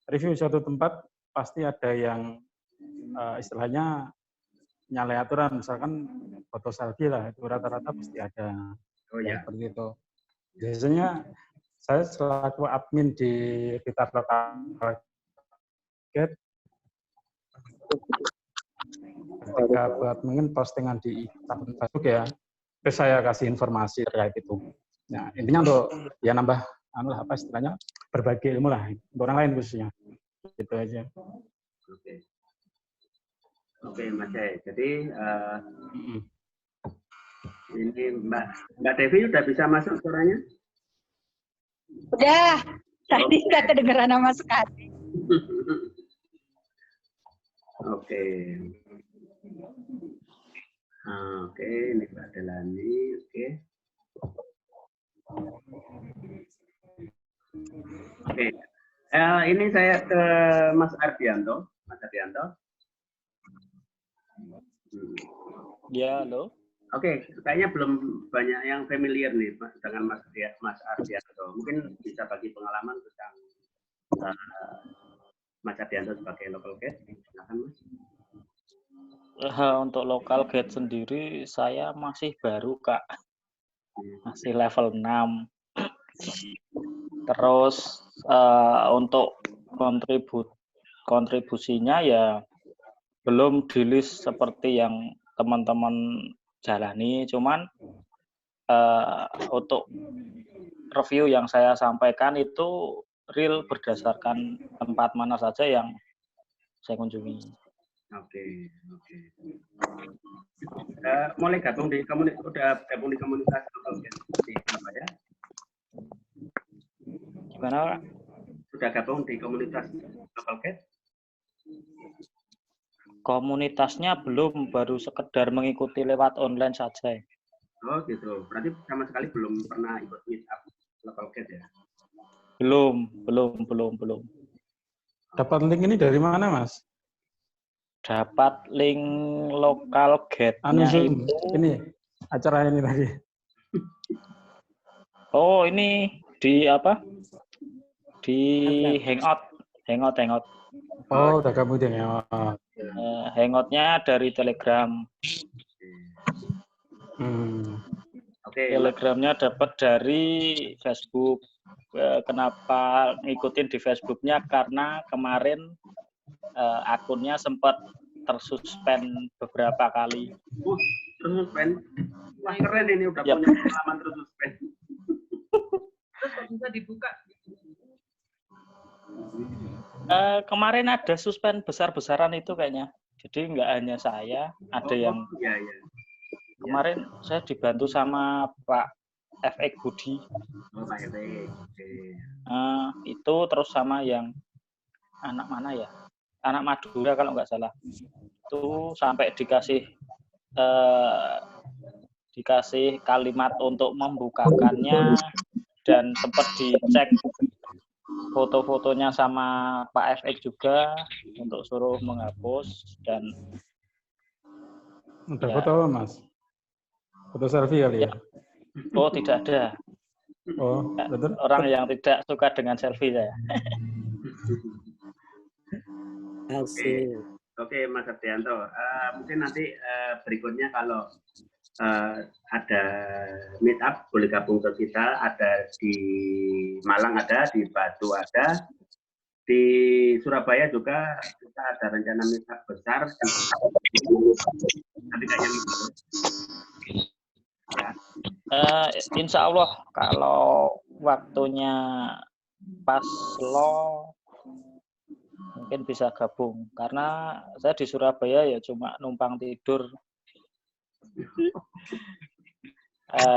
review suatu tempat pasti ada yang istilahnya nyalai aturan, misalkan foto selfie lah, itu rata-rata pasti ada seperti itu. Biasanya saya selaku admin di Blitar Local Guide ketika buat mungkin postingan di akun Facebook ya, terus saya kasih informasi terkait itu. Nah, intinya untuk ya nambah apa istilahnya berbagi ilmu lah untuk orang lain khususnya. Gitu aja. Oke, Mas Jai. Jadi ini Mbak Devi udah bisa masuk suaranya? Udah, tadi nggak kedengeran sama sekali. Oke. Oke, ini Mbak Delani. Oke. Oke. Ini saya ke Mas Ardianto. Mas Ardianto. Ya, halo. Oke, kayaknya belum banyak yang familiar nih dengan Mas Ardianto. Mungkin bisa bagi pengalaman tentang Mas Ardianto sebagai local guide. Silakan, Mas. Untuk local guide sendiri saya masih baru, Kak. Masih level 6. Terus untuk kontribusinya ya belum di list seperti yang teman-teman jalani, cuman untuk review yang saya sampaikan itu real berdasarkan tempat mana saja yang saya kunjungi. Oke. Mulai gabung di komunitas local guide di apa ya? Gimana, Pak? Sudah gabung di komunitas local guide? Komunitasnya belum, baru sekedar mengikuti lewat online saja. Oh gitu, berarti sama sekali belum pernah ikut meet up local guide ya? Belum. Dapat link ini dari mana, Mas? Dapat link local guide-nya itu. Ini acara ini tadi. Oh, ini di apa? Di Hangout. Oh, udah kamu di Hangout. Hangout-nya dari Telegram. Telegramnya dapat dari Facebook. Kenapa ngikutin di Facebooknya? Karena kemarin akunnya sempat tersuspend beberapa kali. Tersuspend? Wah, keren ini udah punya pengalaman tersuspend. Terus kok bisa dibuka? Kemarin ada suspend besar-besaran itu kayaknya. Jadi nggak hanya saya, ada yang kemarin saya dibantu sama Pak FX Budi. Pak FX. Itu terus sama yang anak mana ya? Anak Madura kalau nggak salah. Itu sampai dikasih kalimat untuk membukakannya dan sempat dicek foto-fotonya sama Pak FX juga untuk suruh menghapus dan udah foto apa, Mas? Foto selfie kali ya? Oh, tidak ada. Oh, betul. Orang yang tidak suka dengan selfie saya. Oke, Mas Ardianto. Mungkin nanti berikutnya kalau ada meet up boleh gabung ke kita. Ada di Malang, ada di Batu, ada di Surabaya juga. Kita ada rencana meet up besar. Nanti kayaknya insya Allah kalau waktunya pas mungkin bisa gabung, karena saya di Surabaya ya cuma numpang tidur.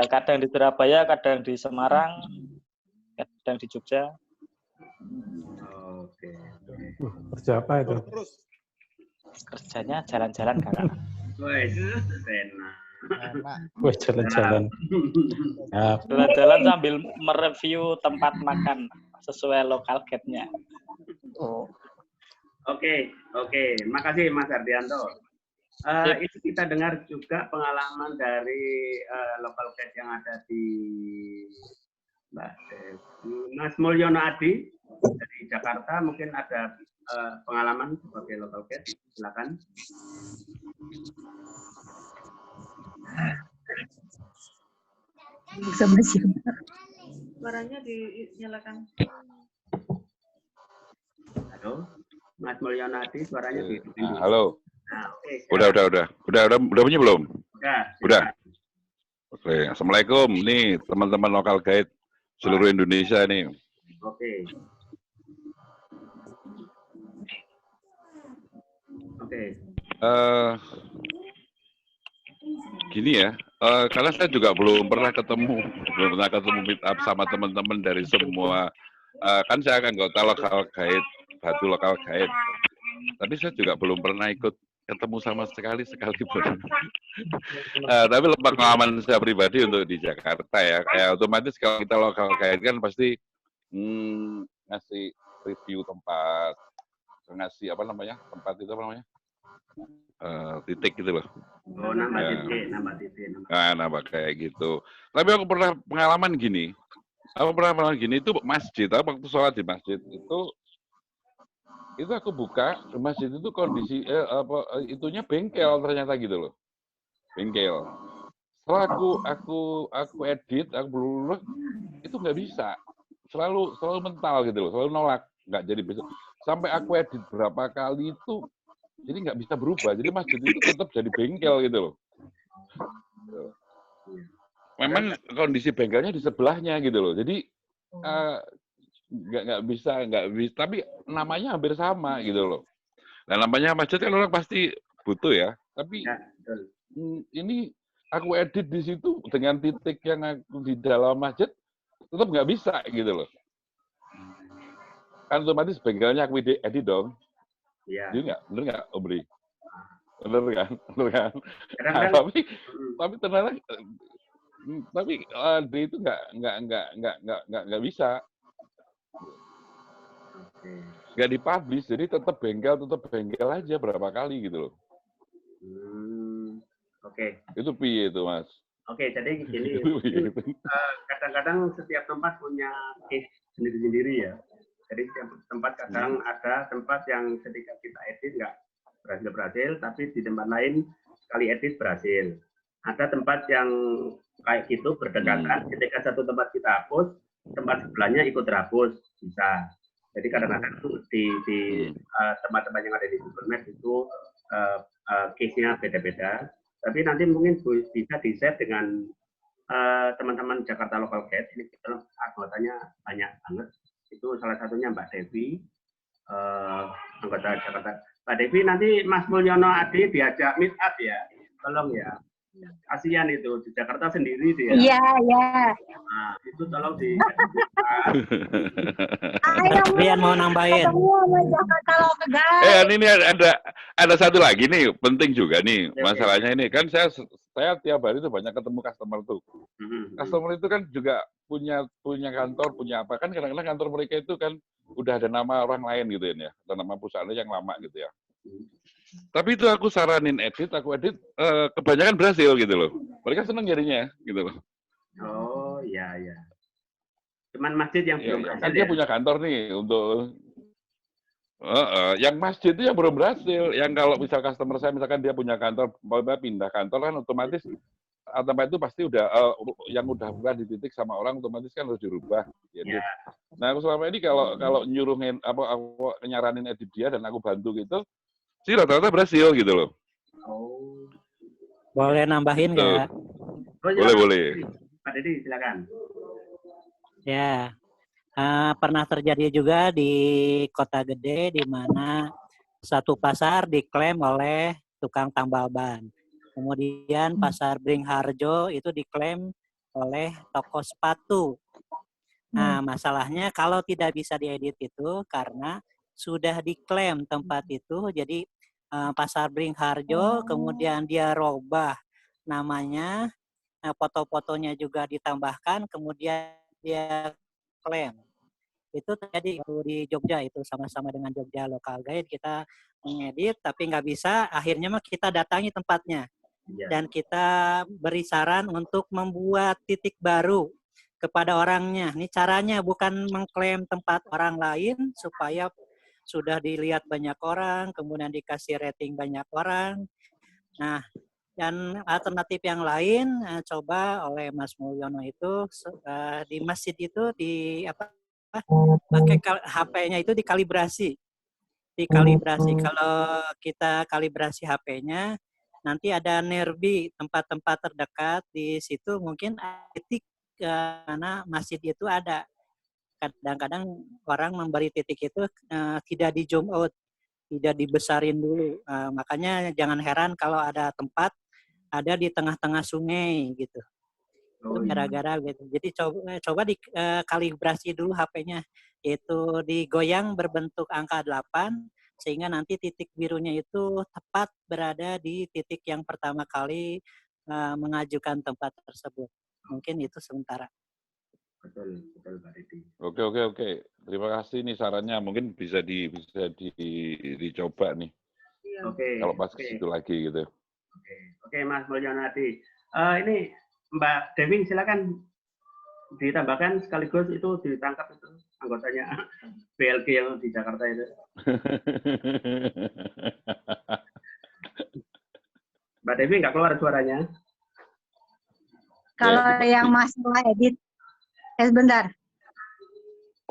Kadang di Surabaya, kadang di Semarang, kadang di Jogja. Oke. Kerja apa itu? Kerjanya jalan-jalan, Kakak. Wih, jalan-jalan. Jalan-jalan sambil mereview tempat makan sesuai lokal guide-nya. Oke. Makasih Mas Ardianto. Ini kita dengar juga pengalaman dari local guide yang ada di Mas Mulyono Adi dari Jakarta. Mungkin ada pengalaman sebagai local guide. Silakan. Suaranya dinyalakan. Halo, Mas Mulyono Adi, suaranya di. Halo. Udah punya belum? Udah. Oke, assalamualaikum. Nih teman-teman lokal guide seluruh Indonesia nih. Oke. Gini ya, karena saya juga belum pernah ketemu meet up sama teman-teman dari semua. Kan saya anggota lokal guide, Batu lokal guide. Tapi saya juga belum pernah ikut ketemu sama sekali pun. Tapi pengalaman saya pribadi untuk di Jakarta ya, kayak otomatis kalau kita lokal guide kan pasti ngasih review tempat, ngasih tempat itu titik gitu loh. Oh, nambah titik. Nambah kayak gitu. Tapi aku pernah pengalaman gini. Itu masjid. Waktu sholat di masjid itu aku buka masjid itu kondisi itunya bengkel ternyata gitu loh. Bengkel. Setelah aku edit, itu nggak bisa. Selalu mental gitu loh, selalu nolak, nggak jadi besok. Sampai aku edit berapa kali itu, jadi nggak bisa berubah. Jadi masjid itu tetap jadi bengkel gitu loh. Memang kondisi bengkelnya di sebelahnya gitu loh. Jadi nggak bisa, tapi namanya hampir sama gitu loh. Nah namanya masjid kan orang pasti butuh ya. Tapi ini aku edit di situ dengan titik yang aku di dalam masjid tetap nggak bisa gitu loh. Kan otomatis bengkelnya aku edit dong. Iya. Jadi bener nggak, Obri? Bener kan? Nah, tapi ternyata dia itu nggak bisa. Nggak dipublish, jadi tetap bengkel aja berapa kali gitu loh. Oke. Itu piye itu, Mas? Oke, jadi gini. Kadang-kadang setiap tempat punya case sendiri-sendiri ya. Jadi setiap tempat kadang ada tempat yang ketika kita edit nggak berhasil, tapi di tempat lain sekali edit berhasil. Ada tempat yang kayak gitu berdekatan, ketika satu tempat kita hapus, tempat sebelahnya ikut terhapus, bisa. Jadi kadang-kadang di tempat-tempat yang ada di Google Maps itu case-nya beda-beda. Tapi nanti mungkin bisa di-share dengan teman-teman Jakarta Local Guide. Ini anggotanya banyak banget. Itu salah satunya Mbak Devi, anggota Jakarta. Mbak Devi, nanti Mas Mulyono Adi diajak meet up ya. Tolong ya. Kasihan itu, di Jakarta sendiri dia. Iya. Nah, itu tolong di... Rian mau nambahin. Ini ada satu lagi nih, penting juga nih masalahnya ini. Kan saya tiap hari itu banyak ketemu customer tuh. Customer itu kan juga punya kantor, punya apa. Kan kadang-kadang kantor mereka itu kan udah ada nama orang lain gitu ya. Atau nama perusahaannya yang lama gitu ya. Tapi itu aku saranin aku edit, kebanyakan berhasil gitu loh. Mereka seneng jadinya gitu loh. Oh, iya. Cuman masjid yang belum berhasil. Kan dia punya kantor nih untuk yang masjid itu yang belum berhasil. Yang kalau misal customer saya misalkan dia punya kantor, mau pindah kantor kan otomatis tempat itu pasti udah yang udah pernah dititik sama orang otomatis kan harus dirubah. Jadi, nah aku selama ini kalau nyuruhin aku nyaranin edit dia dan aku bantu gitu, sih rata-rata berhasil gitu loh. Boleh nambahin nggak? Boleh. Pak Dedi, silakan. Ya, pernah terjadi juga di kota gede di mana satu pasar diklaim oleh tukang tambal ban. Kemudian pasar Beringharjo itu diklaim oleh toko sepatu. Nah, masalahnya kalau tidak bisa diedit itu karena sudah diklaim tempat itu, jadi pasar Beringharjo, kemudian dia robah namanya, foto-fotonya juga ditambahkan, kemudian dia klaim. Itu terjadi di Jogja, itu sama-sama dengan Jogja Local Guide, kita mengedit tapi nggak bisa, akhirnya mah kita datangi tempatnya. Dan kita beri saran untuk membuat titik baru kepada orangnya. Ini caranya bukan mengklaim tempat orang lain supaya sudah dilihat banyak orang, kemudian dikasih rating banyak orang. Nah, dan alternatif yang lain coba oleh Mas Mulyono itu di masjid itu pakai HP-nya itu dikalibrasi. dikalibrasi. Kalau kita kalibrasi HP-nya, nanti ada nearby, tempat-tempat terdekat di situ mungkin titik mana masjid itu ada. Kadang-kadang orang memberi titik itu tidak di zoom out, tidak dibesarin dulu. Makanya jangan heran kalau ada tempat ada di tengah-tengah sungai gitu. Gara-gara gitu. Jadi coba dikalibrasi dulu HP-nya, yaitu digoyang berbentuk angka 8 sehingga nanti titik birunya itu tepat berada di titik yang pertama kali mengajukan tempat tersebut. Mungkin itu sementara. Betul Pak Didi. Oke. Terima kasih nih sarannya. Mungkin bisa dicoba nih. Oke. Kalau pas ke situ lagi gitu. Oke, Mas Mulyanadi. Ini Mbak Dewi silakan ditambahkan sekaligus itu ditangkap itu anggotanya BLG yang di Jakarta itu. Mbak Dewi nggak keluar suaranya. Kalau yang masalah edit, sebentar.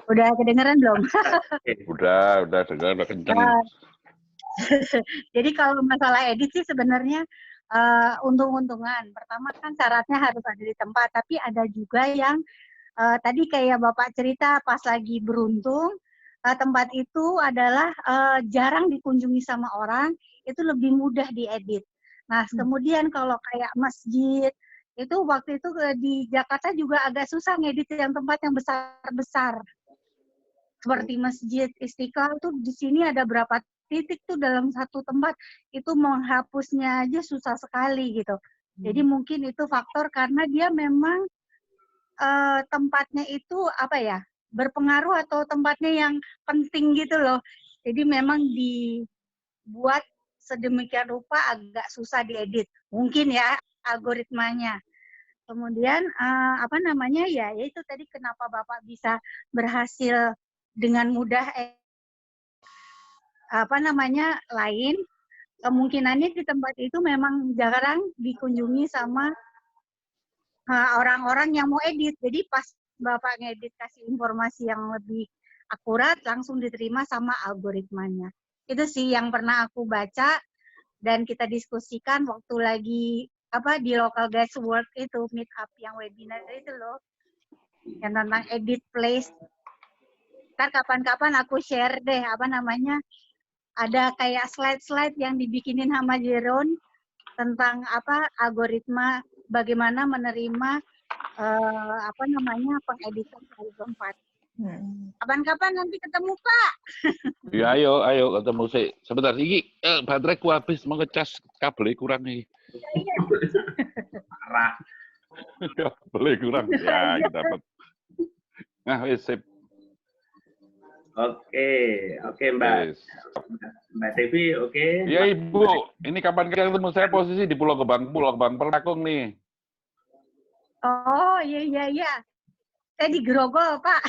Udah kedengeran belum? Udah dengar, udah kenceng. Jadi kalau masalah edit sih sebenarnya untung-untungan. Pertama kan syaratnya harus ada di tempat, tapi ada juga yang tadi kayak Bapak cerita pas lagi beruntung, tempat itu adalah jarang dikunjungi sama orang, itu lebih mudah diedit. Nah, kemudian kalau kayak masjid, itu waktu itu di Jakarta juga agak susah ngedit yang tempat yang besar-besar. Seperti Masjid Istiqlal tuh di sini ada berapa titik tuh dalam satu tempat, itu menghapusnya aja susah sekali gitu. Jadi mungkin itu faktor karena dia memang tempatnya itu apa ya, berpengaruh atau tempatnya yang penting gitu loh. Jadi memang dibuat sedemikian rupa agak susah diedit. Mungkin ya algoritmanya. Kemudian apa namanya ya itu tadi kenapa Bapak bisa berhasil dengan mudah lain, kemungkinannya di tempat itu memang jarang dikunjungi sama orang-orang yang mau edit. Jadi pas Bapak ngedit kasih informasi yang lebih akurat, langsung diterima sama algoritmanya. Itu sih yang pernah aku baca dan kita diskusikan waktu lagi di Local Guys World itu, meet up yang webinar itu loh, yang tentang edit place. Ntar kapan-kapan aku share deh ada kayak slide-slide yang dibikinin sama Jeron tentang algoritma bagaimana menerima pengeditan dari tempat. Kapan-kapan nanti ketemu Pak. Ya ayo ketemu sih. Sebentar iki baterai ku habis, mau ngecas kabel kurang nih. Parah. Kabel kurang. Ya, kita dapat. Nah, wis sip. Oke Mbak. Mbak Devi, oke. Iya Ibu, ini kapan kita ketemu? Saya posisi di Pulau Gebang Pelakung nih. Oh iya. Saya di Grogol Pak.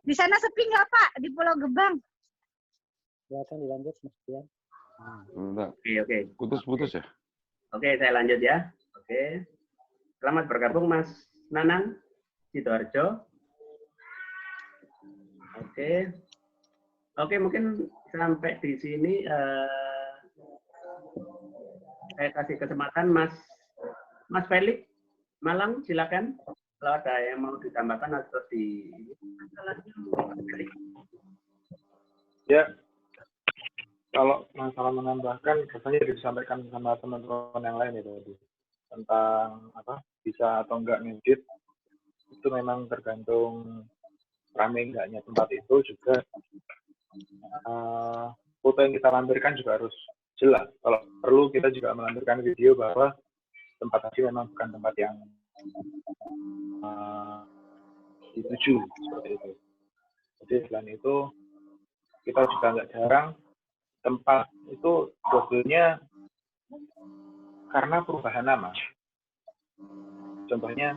Di sana sepi nggak Pak di Pulau Gebang? Silakan dilanjut Mas Dian. Oke. Putus-putus ya. Oke, saya lanjut ya. Oke. Selamat bergabung Mas Nanang Sidoarjo. Oke, mungkin sampai di sini saya kasih kesempatan Mas Felix Malang, silakan kalau ada yang mau ditambahkan atau di Ya, kalau masalah menambahkan, rasanya disampaikan sama teman-teman yang lain itu tadi tentang bisa atau enggak ngedit itu memang tergantung rame enggaknya tempat itu, juga foto yang kita lampirkan juga harus jelas. Kalau perlu kita juga melampirkan video bahwa tempat tadi memang bukan tempat yang dituju seperti itu. Jadi selain itu kita juga nggak jarang tempat itu sebetulnya karena perubahan nama. Contohnya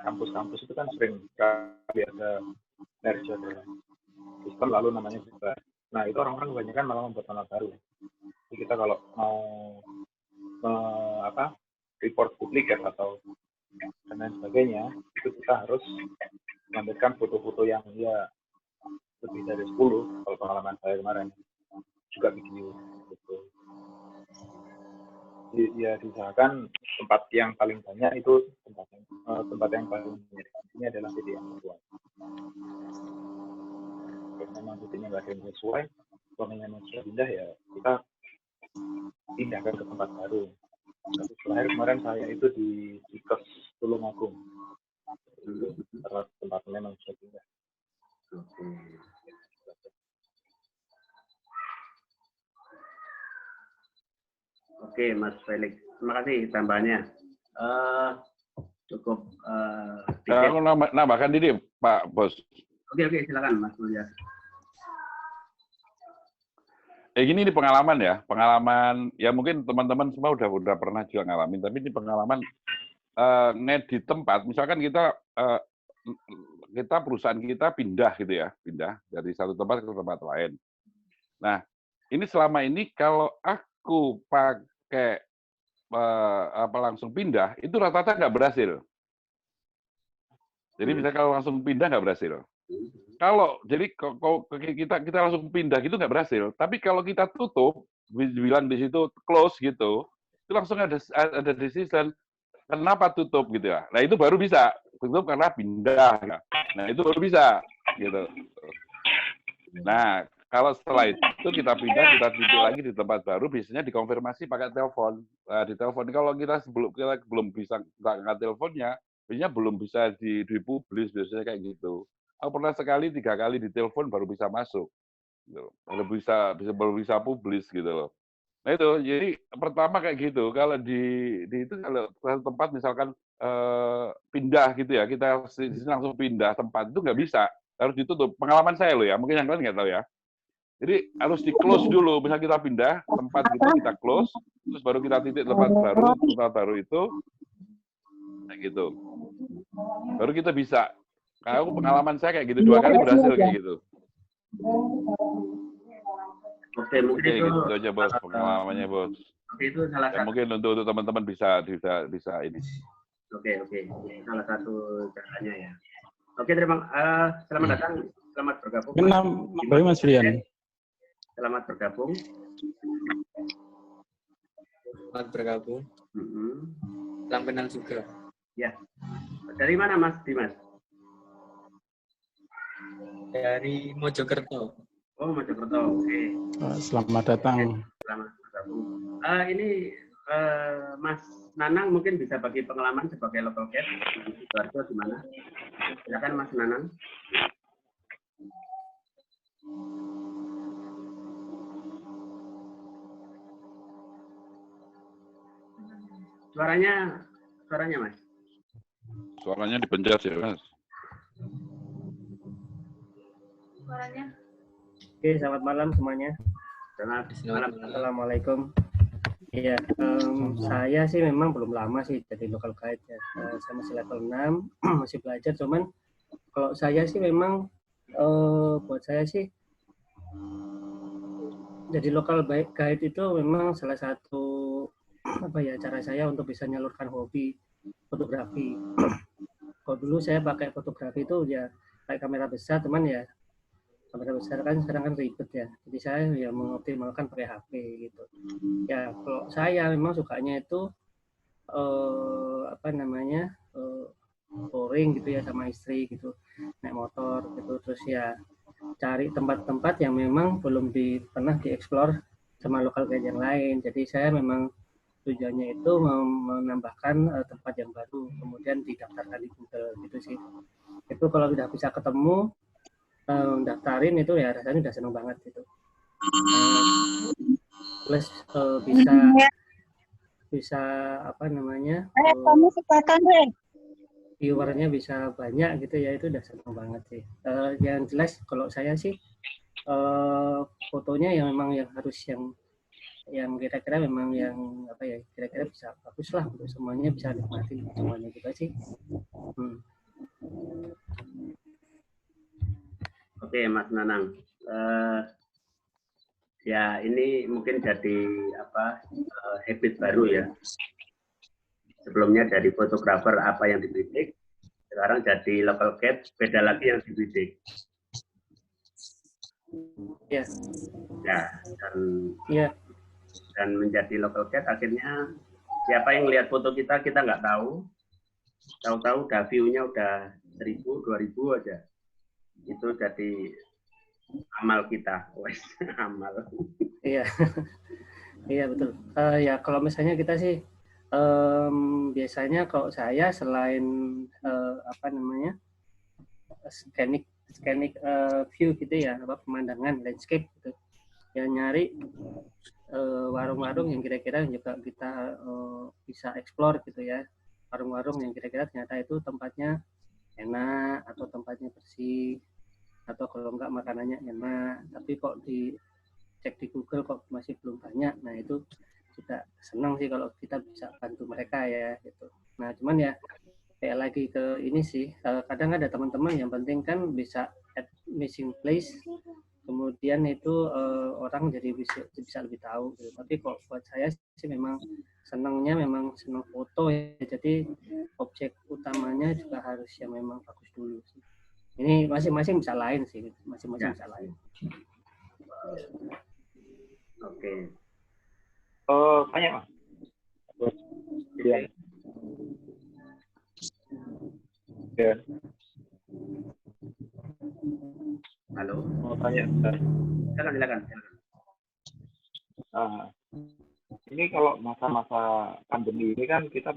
kampus-kampus itu kan sering kali ada merger sistem lalu namanya berubah. Nah itu orang-orang kebanyakan malah membuat nama baru. Jadi kita kalau mau report duplikat atau dan lain sebagainya, itu kita harus mengambilkan foto-foto yang ya lebih dari 10 kalau pengalaman saya kemarin juga video gitu. Ya diusahakan tempat yang paling banyak itu tempat yang paling banyak ini adalah titik yang sesuai. Kalau memang titiknya nggak ada yang sesuai, kalau memang sudah pindah ya kita pindahkan ke tempat baru. Terakhir kemarin saya itu di Cikes Tulungagung, karena tempat memang sudah pindah. Oke, Mas Felix. Terima kasih tambahannya. Cukup. Aku nambahkan ini, Pak Bos. Oke, silakan Mas Mulya. Gini ini pengalaman ya, pengalaman ya mungkin teman-teman semua udah pernah juga ngalamin, tapi ini pengalaman di tempat, misalkan kita perusahaan kita pindah gitu ya, pindah dari satu tempat ke tempat lain. Nah, ini selama ini kalau aku pakai langsung pindah, itu rata-rata nggak berhasil. Jadi misalnya kalau langsung pindah nggak berhasil. Kalau jadi kita langsung pindah gitu nggak berhasil. Tapi kalau kita tutup, bilang di situ close gitu, itu langsung ada decision kenapa tutup gitu ya. Nah itu baru bisa tutup karena pindah. Nah itu baru bisa gitu. Nah kalau setelah itu kita pindah, kita tutup lagi di tempat baru, biasanya dikonfirmasi pakai telepon. Nah, di telepon kalau kita belum bisa angkat teleponnya, biasanya belum bisa dipublis biasanya kayak gitu. Aku pernah sekali 3 kali ditelepon baru bisa masuk, gitu. baru bisa publis gitu loh. Nah itu jadi pertama kayak gitu. Kalau di itu kalau tempat misalkan pindah gitu ya, kita langsung pindah tempat itu nggak bisa, harus ditutup. Pengalaman saya loh ya, mungkin yang lain nggak tahu ya. Jadi harus di close dulu. Misal kita pindah tempat gitu kita close, terus baru kita titik tempat baru itu, kayak gitu. Baru kita bisa. Kalau pengalaman saya kayak gitu 2 kali berhasil kayak gitu. Oke, mungkin itu aja Bos pengalamannya Bos. Oke, itu salah satu. Mungkin untuk teman-teman bisa ini. Oke, salah satu caranya ya. Oke, selamat datang, selamat bergabung. Kenapa Mas Rian? Selamat bergabung. Selamat bergabung. Salam kenal juga. Ya. Dari mana Mas Dimas? Dari Mojokerto. Oh, Mojokerto. Oke. Selamat datang. Selamat bergabung. Ini Mas Nanang mungkin bisa bagi pengalaman sebagai local guide di Sidoarjo gimana? Silakan Mas Nanang. Suaranya Mas. Suaranya dipencet ya Mas. Suaranya. Oke, selamat malam semuanya. Selamat malam. Assalamualaikum. Iya, saya sih memang belum lama sih jadi local guide ya. Saya masih level 6, masih belajar. Cuman kalau saya sih memang buat saya sih jadi local guide itu memang salah satu cara saya untuk bisa menyalurkan hobi fotografi. Kalau dulu saya pakai fotografi itu ya pakai kamera besar, teman ya. Kamera besar kan sekarang kan ribet ya, jadi saya ya mengoptimalkan pakai HP gitu. Ya kalau saya memang sukanya itu touring gitu ya sama istri gitu, naik motor gitu, terus ya cari tempat-tempat yang memang belum pernah dieksplor sama lokal guide yang lain. Jadi saya memang tujuannya itu menambahkan tempat yang baru, kemudian didaftarkan di Google gitu sih. Itu kalau sudah bisa ketemu daftarin itu ya rasanya udah seneng banget gitu. Plus bisa viewernya bisa banyak gitu ya, itu udah seneng banget sih. Yang jelas kalau saya sih fotonya yang memang yang harus yang kira-kira memang yang kira-kira bisa bagus lah untuk semuanya, bisa nikmati semuanya juga sih. Oke, Mas Nanang. Ya ini mungkin jadi habit baru ya. Sebelumnya jadi fotografer apa yang dibidik, sekarang jadi local guide beda lagi yang dibidik. Ya. Ya, dan menjadi local guide akhirnya siapa yang lihat foto kita nggak tahu. Tahu-tahu udah view-nya udah 1.000, 2.000 aja. Itu jadi amal kita, wes amal. Iya, iya betul. Ya kalau misalnya kita sih biasanya kalau saya selain apa namanya scenic view gitu ya, apa pemandangan landscape gitu, ya nyari warung-warung yang kira-kira juga kita bisa explore gitu ya, warung-warung yang kira-kira ternyata itu tempatnya enak atau tempatnya bersih atau kalau enggak makanannya enak, tapi kok dicek di Google kok masih belum banyak. Nah itu kita senang sih kalau kita bisa bantu mereka ya gitu. Nah cuman ya kayak lagi ke ini sih, kadang ada teman-teman yang penting kan bisa add missing place, kemudian itu orang jadi bisa lebih tahu gitu. Tapi kok buat saya sih memang senang foto ya, jadi objek utamanya juga harus yang memang bagus dulu sih. Ini masing-masing bisa lain sih, masing-masing bisa lain. Oke. Tanya Mas. Iya. Ya. Halo. Mau tanya bentar. Silakan. Ini kalau masa-masa pandemi ini kan kita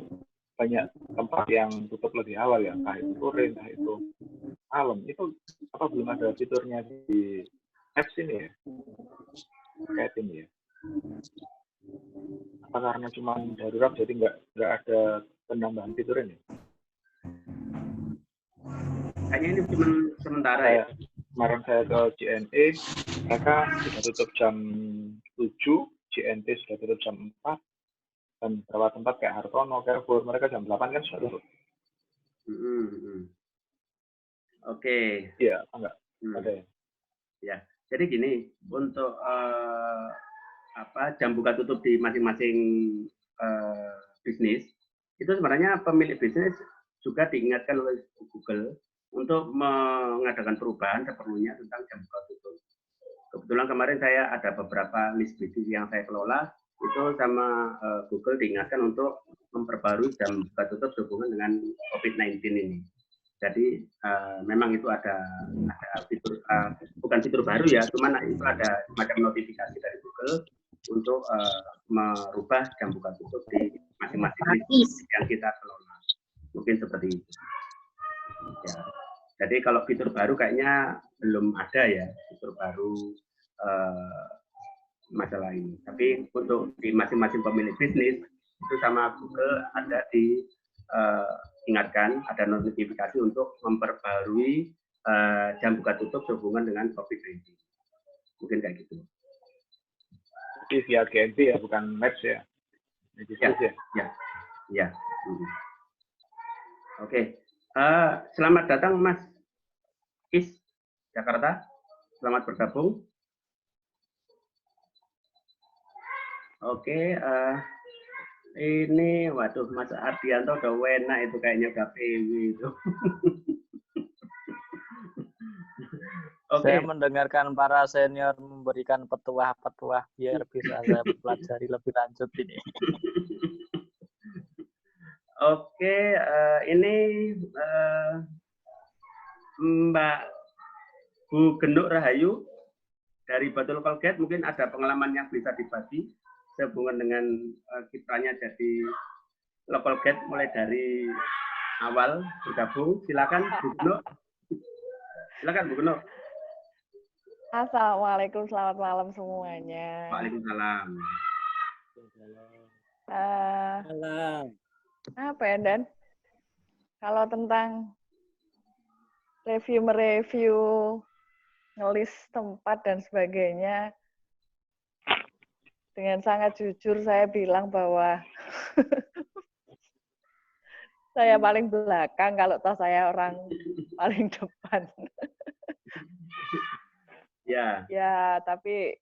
banyak tempat yang tutup lebih awal ya, entah itu sore, entah itu malam. Itu apa belum ada fiturnya di apps ini ya? Kayak ini ya. Apa karena cuma darurat jadi nggak ada penambahan fitur ini? Kayaknya ini cuma sementara ya. Kemarin saya ke JNE, mereka sudah tutup jam 7, JNT sudah tutup jam 4, dan beberapa tempat kayak Hartono, Carrefour, mereka jam 8 kan sudah tutup. Oke. Iya, enggak? Ada ya? Ya, jadi gini, untuk jam buka tutup di masing-masing bisnis, itu sebenarnya pemilik bisnis juga diingatkan oleh Google untuk mengadakan perubahan seperlunya tentang jam buka tutup. Kebetulan kemarin saya ada beberapa list bisnis yang saya kelola, itu sama Google diingatkan untuk memperbarui jam buka tutup sehubungan dengan COVID-19 ini. Jadi memang itu ada fitur, bukan fitur baru ya, cuman itu ada semacam notifikasi dari Google untuk merubah jam buka tutup di masing-masing bisnis yang kita kelola. Mungkin seperti itu. Ya. Jadi kalau fitur baru kayaknya belum ada ya, fitur baru masalah ini. Tapi untuk di masing-masing pemilik bisnis itu sama Google ada diingatkan, ada notifikasi untuk memperbarui jam buka tutup sehubungan dengan COVID-19. Mungkin kayak gitu. Jadi via GNT ya, bukan Maps ya? Ya. Oke. Selamat datang Mas Is, Jakarta. Selamat bergabung. Oke, ini waduh Mas Ardianto udah enak itu kayaknya udah PW itu. Saya mendengarkan para senior memberikan petuah-petuah biar bisa saya pelajari lebih lanjut ini. Oke, ini Mbak Bu Genuk Rahayu dari Batu Local Guide, mungkin ada pengalaman yang bisa dibagi sehubungan dengan kiprahnya jadi local guide mulai dari awal bergabung. Silakan Bu Genuk. Silakan Bu Genuk. Assalamualaikum, selamat malam semuanya. Waalaikumsalam. Apa ya, Dan? Kalau tentang mereview, ngelis tempat dan sebagainya, dengan sangat jujur saya bilang bahwa saya paling belakang kalau toh saya orang paling depan. Ya, tapi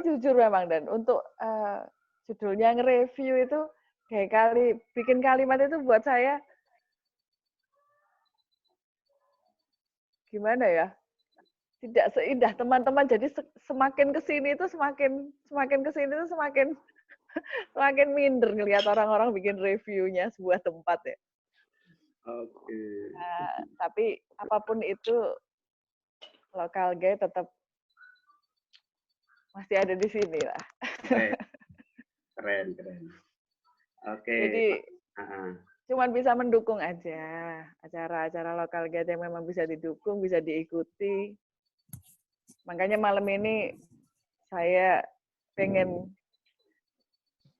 jujur memang, Dan, untuk judulnya nge-review itu kayak bikin kalimat itu buat saya gimana ya? tidak seindah teman-teman. Jadi semakin kesini itu semakin kesini itu semakin semakin minder ngelihat orang-orang bikin reviewnya sebuah tempat ya. Oke. Tapi apapun itu lokal guide tetap masih ada di sini lah. Keren. Oke. Jadi cuman bisa mendukung aja acara-acara lokal guide yang memang bisa didukung, bisa diikuti. Makanya malam ini saya pengen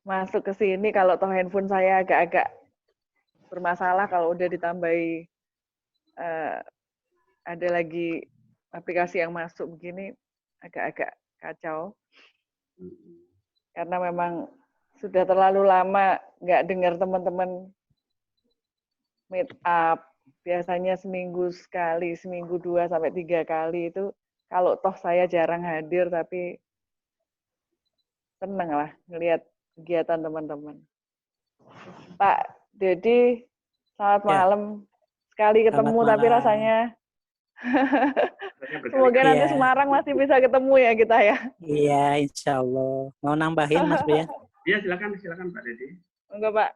masuk ke sini kalau toh handphone saya agak-agak bermasalah, kalau udah ditambahi ada lagi aplikasi yang masuk begini agak-agak kacau. Karena memang sudah terlalu lama nggak dengar teman-teman meet up. Biasanya seminggu sekali, seminggu 2 sampai 3 kali itu. Kalau toh saya jarang hadir, tapi seneng lah ngelihat kegiatan teman-teman. Pak Dedi, selamat malam. Sekali ketemu, tapi rasanya semoga nanti Semarang masih bisa ketemu ya kita ya. Iya, insya Allah. Mau nambahin Mas Brian? Iya, silakan Pak Dedi. Enggak Pak.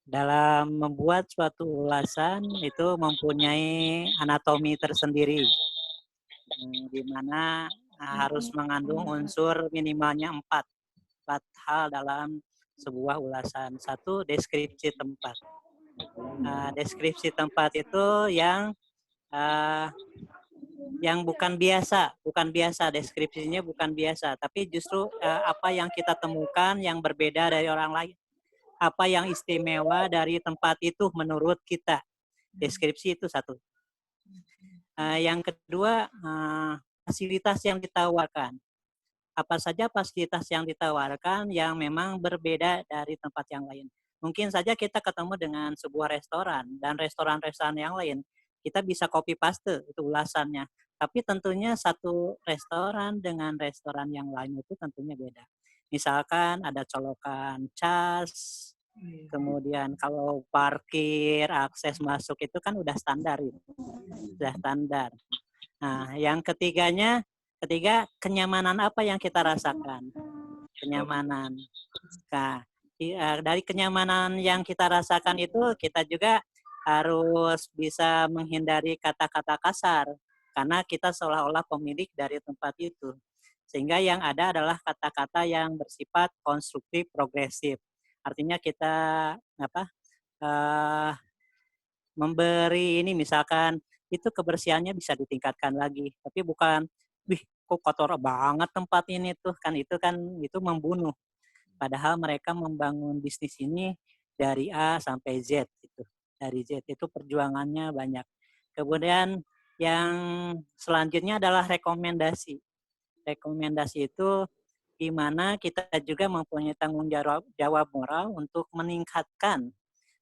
Dalam membuat suatu ulasan itu mempunyai anatomi tersendiri, di mana harus mengandung unsur minimalnya 4 hal dalam sebuah ulasan. 1, deskripsi tempat. Deskripsi tempat itu yang bukan biasa deskripsinya bukan biasa, tapi justru apa yang kita temukan yang berbeda dari orang lain, apa yang istimewa dari tempat itu menurut kita. Deskripsi itu 1. Yang kedua, fasilitas yang ditawarkan. Apa saja fasilitas yang ditawarkan yang memang berbeda dari tempat yang lain. Mungkin saja kita ketemu dengan sebuah restoran dan restoran-restoran yang lain, kita bisa copy paste itu ulasannya. Tapi tentunya satu restoran dengan restoran yang lain itu tentunya beda. Misalkan ada colokan cas, kemudian kalau parkir, akses masuk itu kan udah standar itu. Sudah standar. Nah, yang ketiga, kenyamanan apa yang kita rasakan? Kenyamanan. Nah, dari kenyamanan yang kita rasakan itu kita juga harus bisa menghindari kata-kata kasar karena kita seolah-olah pemilik dari tempat itu. Sehingga yang ada adalah kata-kata yang bersifat konstruktif, progresif. Artinya kita memberi ini, misalkan itu kebersihannya bisa ditingkatkan lagi, tapi bukan, wih kok kotor banget tempat ini tuh, itu membunuh. Padahal mereka membangun bisnis ini dari A sampai Z gitu. Dari Z itu perjuangannya banyak. Kemudian yang selanjutnya adalah rekomendasi. Rekomendasi itu di mana kita juga mempunyai tanggung jawab moral untuk meningkatkan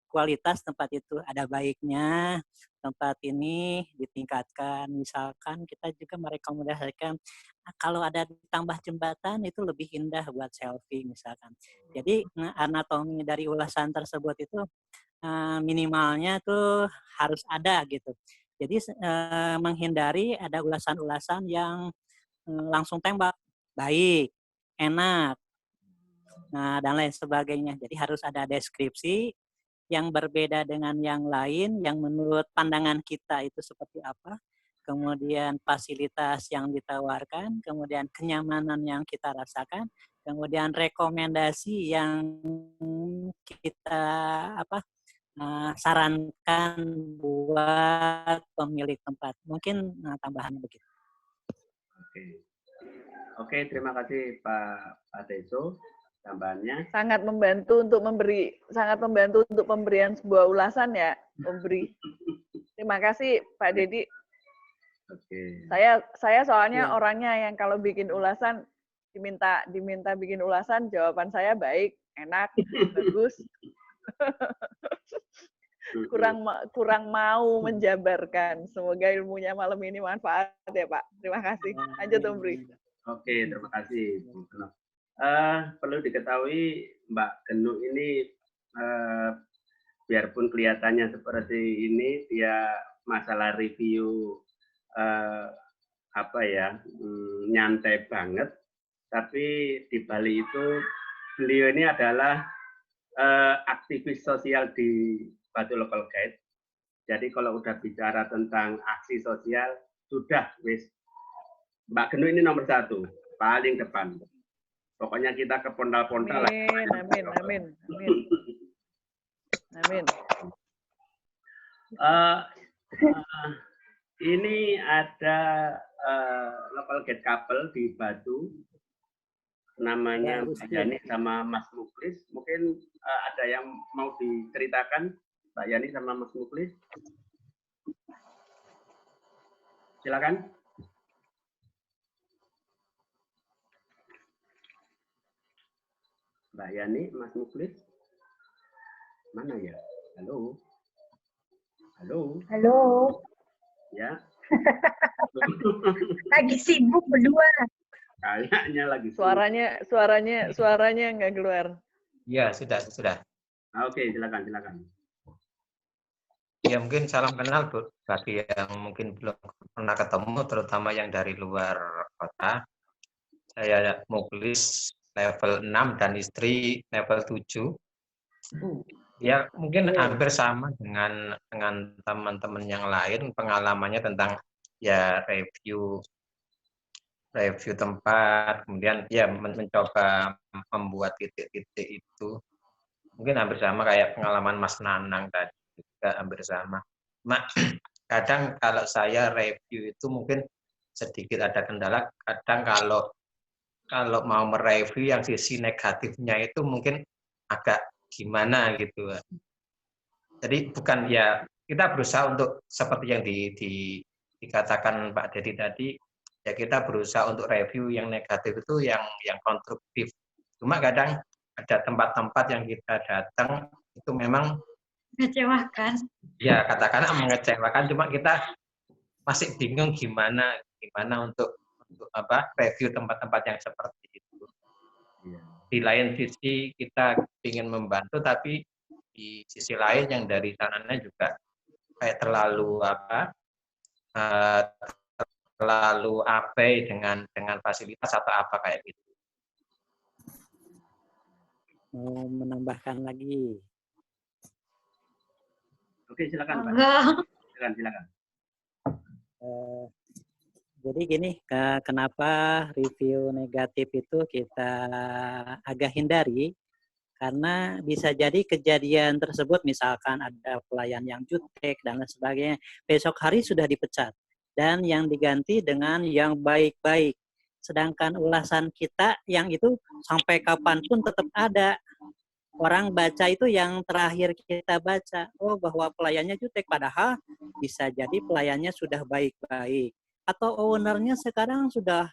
kualitas tempat itu. Ada baiknya tempat ini ditingkatkan. Misalkan kita juga merekomendasikan kalau ada ditambah jembatan itu lebih indah buat selfie misalkan. Jadi anatomi dari ulasan tersebut itu minimalnya tuh harus ada gitu. Jadi menghindari ada ulasan-ulasan yang langsung tembak, baik, enak, dan lain sebagainya. Jadi harus ada deskripsi yang berbeda dengan yang lain, yang menurut pandangan kita itu seperti apa, kemudian fasilitas yang ditawarkan, kemudian kenyamanan yang kita rasakan, kemudian rekomendasi yang kita sarankan buat pemilik tempat. Mungkin tambahannya begitu. Oke, terima kasih Pak Teso. Tambahannya sangat membantu untuk pemberian sebuah ulasan ya, memberi. Terima kasih Pak Dedi. Oke. Saya soalnya orangnya yang kalau bikin ulasan diminta bikin ulasan, jawaban saya baik, enak, bagus. kurang mau menjabarkan. Semoga ilmunya malam ini manfaat ya Pak. Terima kasih. Lanjut Umbri. Oke, terima kasih. Perlu diketahui Mbak Genu ini biarpun kelihatannya seperti ini, dia masalah review nyantai banget, tapi di Bali itu beliau ini adalah aktivis sosial di Batu Local Guide. Jadi kalau udah bicara tentang aksi sosial, sudah wis Mbak Genu ini nomor 1, paling depan. Pokoknya kita ke pondal-pondal. Amin. Ini ada local guide couple di Batu, namanya Mbak Yani sama Mas Muklis. Mungkin ada yang mau diceritakan, Mbak Yani sama Mas Muklis. Silakan. Mbak Yani, Mas Muklis. Mana ya? Halo. Ya. Lagi sibuk berdua. Kayaknya lagi. Suaranya nggak keluar. Ya, sudah. Oke, silakan. Ya, mungkin salam kenal Bu bagi yang mungkin belum pernah ketemu, terutama yang dari luar kota. Saya Muklis level 6 dan istri level 7. Ya, mungkin hampir sama dengan teman-teman yang lain, pengalamannya tentang ya review tempat, kemudian ya mencoba membuat titik-titik itu. Mungkin hampir sama kayak pengalaman Mas Nanang tadi, juga hampir sama. Kadang kalau saya review itu mungkin sedikit ada kendala, kadang kalau mau mereview yang sisi negatifnya itu mungkin agak gimana gitu. Jadi bukan ya, kita berusaha untuk seperti yang dikatakan Pak Dedi tadi, ya kita berusaha untuk review yang negatif itu yang konstruktif. Cuma kadang ada tempat-tempat yang kita datang itu memang Mengecewakan. ya katakanlah mengecewakan, cuma kita masih bingung gimana untuk review tempat-tempat yang seperti itu. Di lain sisi kita ingin membantu, tapi di sisi lain yang dari sananya juga kayak terlalu abai dengan fasilitas atau apa kayak gitu. Mau menambahkan lagi? Oke, silakan Pak. Silakan. Jadi gini, kenapa review negatif itu kita agak hindari? Karena bisa jadi kejadian tersebut, misalkan ada pelayan yang jutek dan lain sebagainya, besok hari sudah dipecat. Dan yang diganti dengan yang baik-baik. Sedangkan ulasan kita yang itu sampai kapanpun tetap ada. Orang baca itu yang terakhir kita baca, bahwa pelayannya jutek, padahal bisa jadi pelayannya sudah baik-baik. Atau ownernya sekarang sudah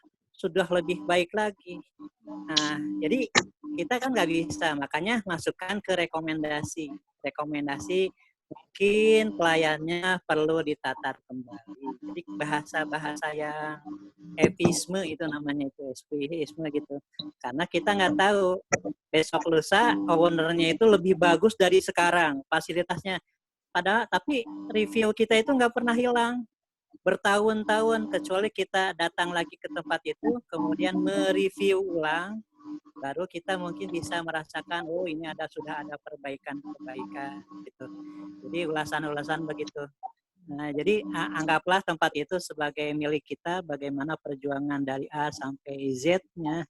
lebih baik lagi. Nah, jadi kita kan nggak bisa, makanya masukkan ke rekomendasi. Rekomendasi mungkin pelayannya perlu ditatar kembali. Jadi bahasa-bahasa yang episme itu namanya, itu espisme gitu. Karena kita nggak tahu besok lusa ownernya itu lebih bagus dari sekarang fasilitasnya. Padahal tapi review kita itu nggak pernah hilang bertahun-tahun, kecuali kita datang lagi ke tempat itu kemudian mereview ulang, baru kita mungkin bisa merasakan ini sudah ada perbaikan gitu. Jadi ulasan-ulasan begitu. Nah, jadi anggaplah tempat itu sebagai milik kita, bagaimana perjuangan dari A sampai Z-nya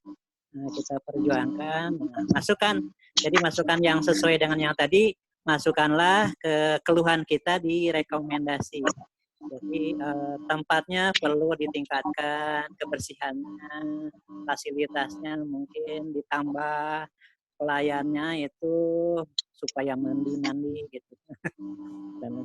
kita perjuangkan. Masukkan yang sesuai dengan yang tadi, masukkanlah ke keluhan kita di rekomendasi. Jadi tempatnya perlu ditingkatkan, kebersihannya, fasilitasnya mungkin ditambah, pelayannya itu supaya mandi gitu. Dan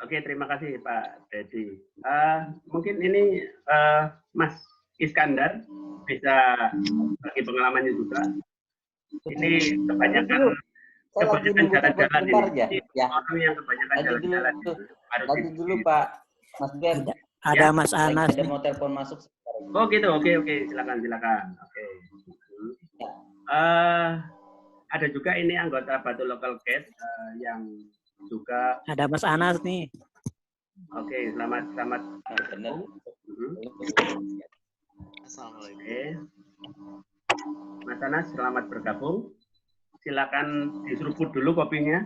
Oke, terima kasih Pak Dedi. Mungkin ini Mas Iskandar bisa bagi pengalamannya juga. Ini kebanyakan jalan-jalan ini. Orang yang kebanyakan jalan-jalan itu harus dulu Pak Mas Ben. Ada Mas Anas. Ada mau telepon masuk. Oh gitu, oke, silakan. Oke. ada juga ini anggota Batu Local Gate yang juga Ada Mas Anas nih. Oke, selamat Benar. Assalamualaikum. Oke. Mas Anas, selamat bergabung. Silakan diseruput dulu kopinya.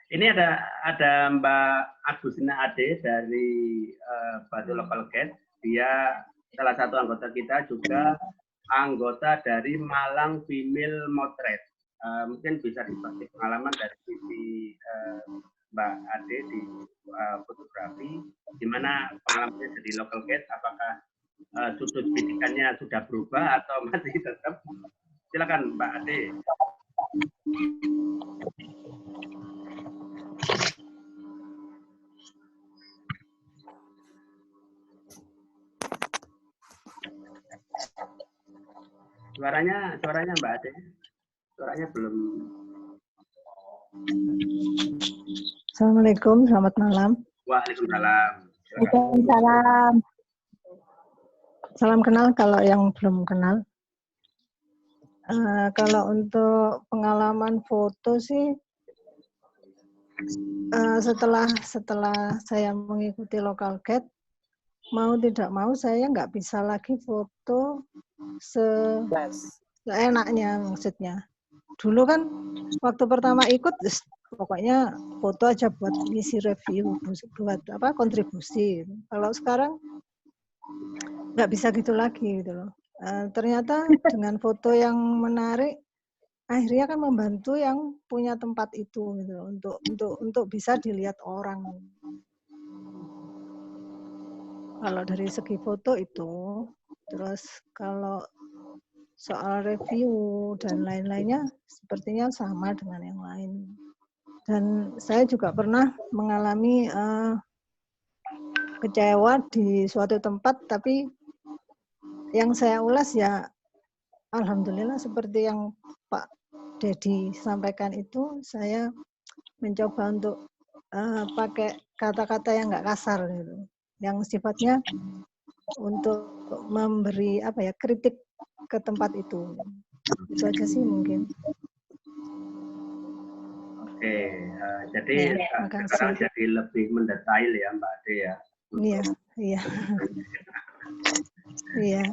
Ini ada Mbak Agustina Ade dari Batu Local Gate. Dia salah satu anggota kita, juga anggota dari Malang Female Motret. Mungkin bisa dibagi pengalaman dari sisi Mbak Ade di fotografi, di mana pengalamannya jadi local gate, apakah sudut pendidikannya sudah berubah atau masih tetap? Silakan Mbak Ade. Suaranya Mbak Ade. Suaranya belum. Assalamualaikum, selamat malam. Waalaikumsalam. Waalaikumsalam. Salam kenal kalau yang belum kenal. Kalau untuk pengalaman foto sih, setelah saya mengikuti local gate, mau tidak mau saya nggak bisa lagi foto seenaknya maksudnya. Dulu kan waktu pertama ikut, pokoknya foto aja buat ngisi review, buat apa kontribusi. Kalau sekarang nggak bisa gitu lagi gitu loh. Ternyata dengan foto yang menarik, akhirnya kan membantu yang punya tempat itu gitu, untuk bisa dilihat orang. Kalau dari segi foto itu, terus kalau soal review dan lain-lainnya sepertinya sama dengan yang lain. Dan saya juga pernah mengalami kecewa di suatu tempat, tapi yang saya ulas ya alhamdulillah seperti yang Pak Dedi sampaikan itu, saya mencoba untuk pakai kata-kata yang nggak kasar gitu, yang sifatnya untuk memberi apa ya, kritik ke tempat itu. Itu aja sih mungkin. Oke, jadi sekarang jadi lebih mendetail ya Mbak Ade ya. Iya, iya. Iya.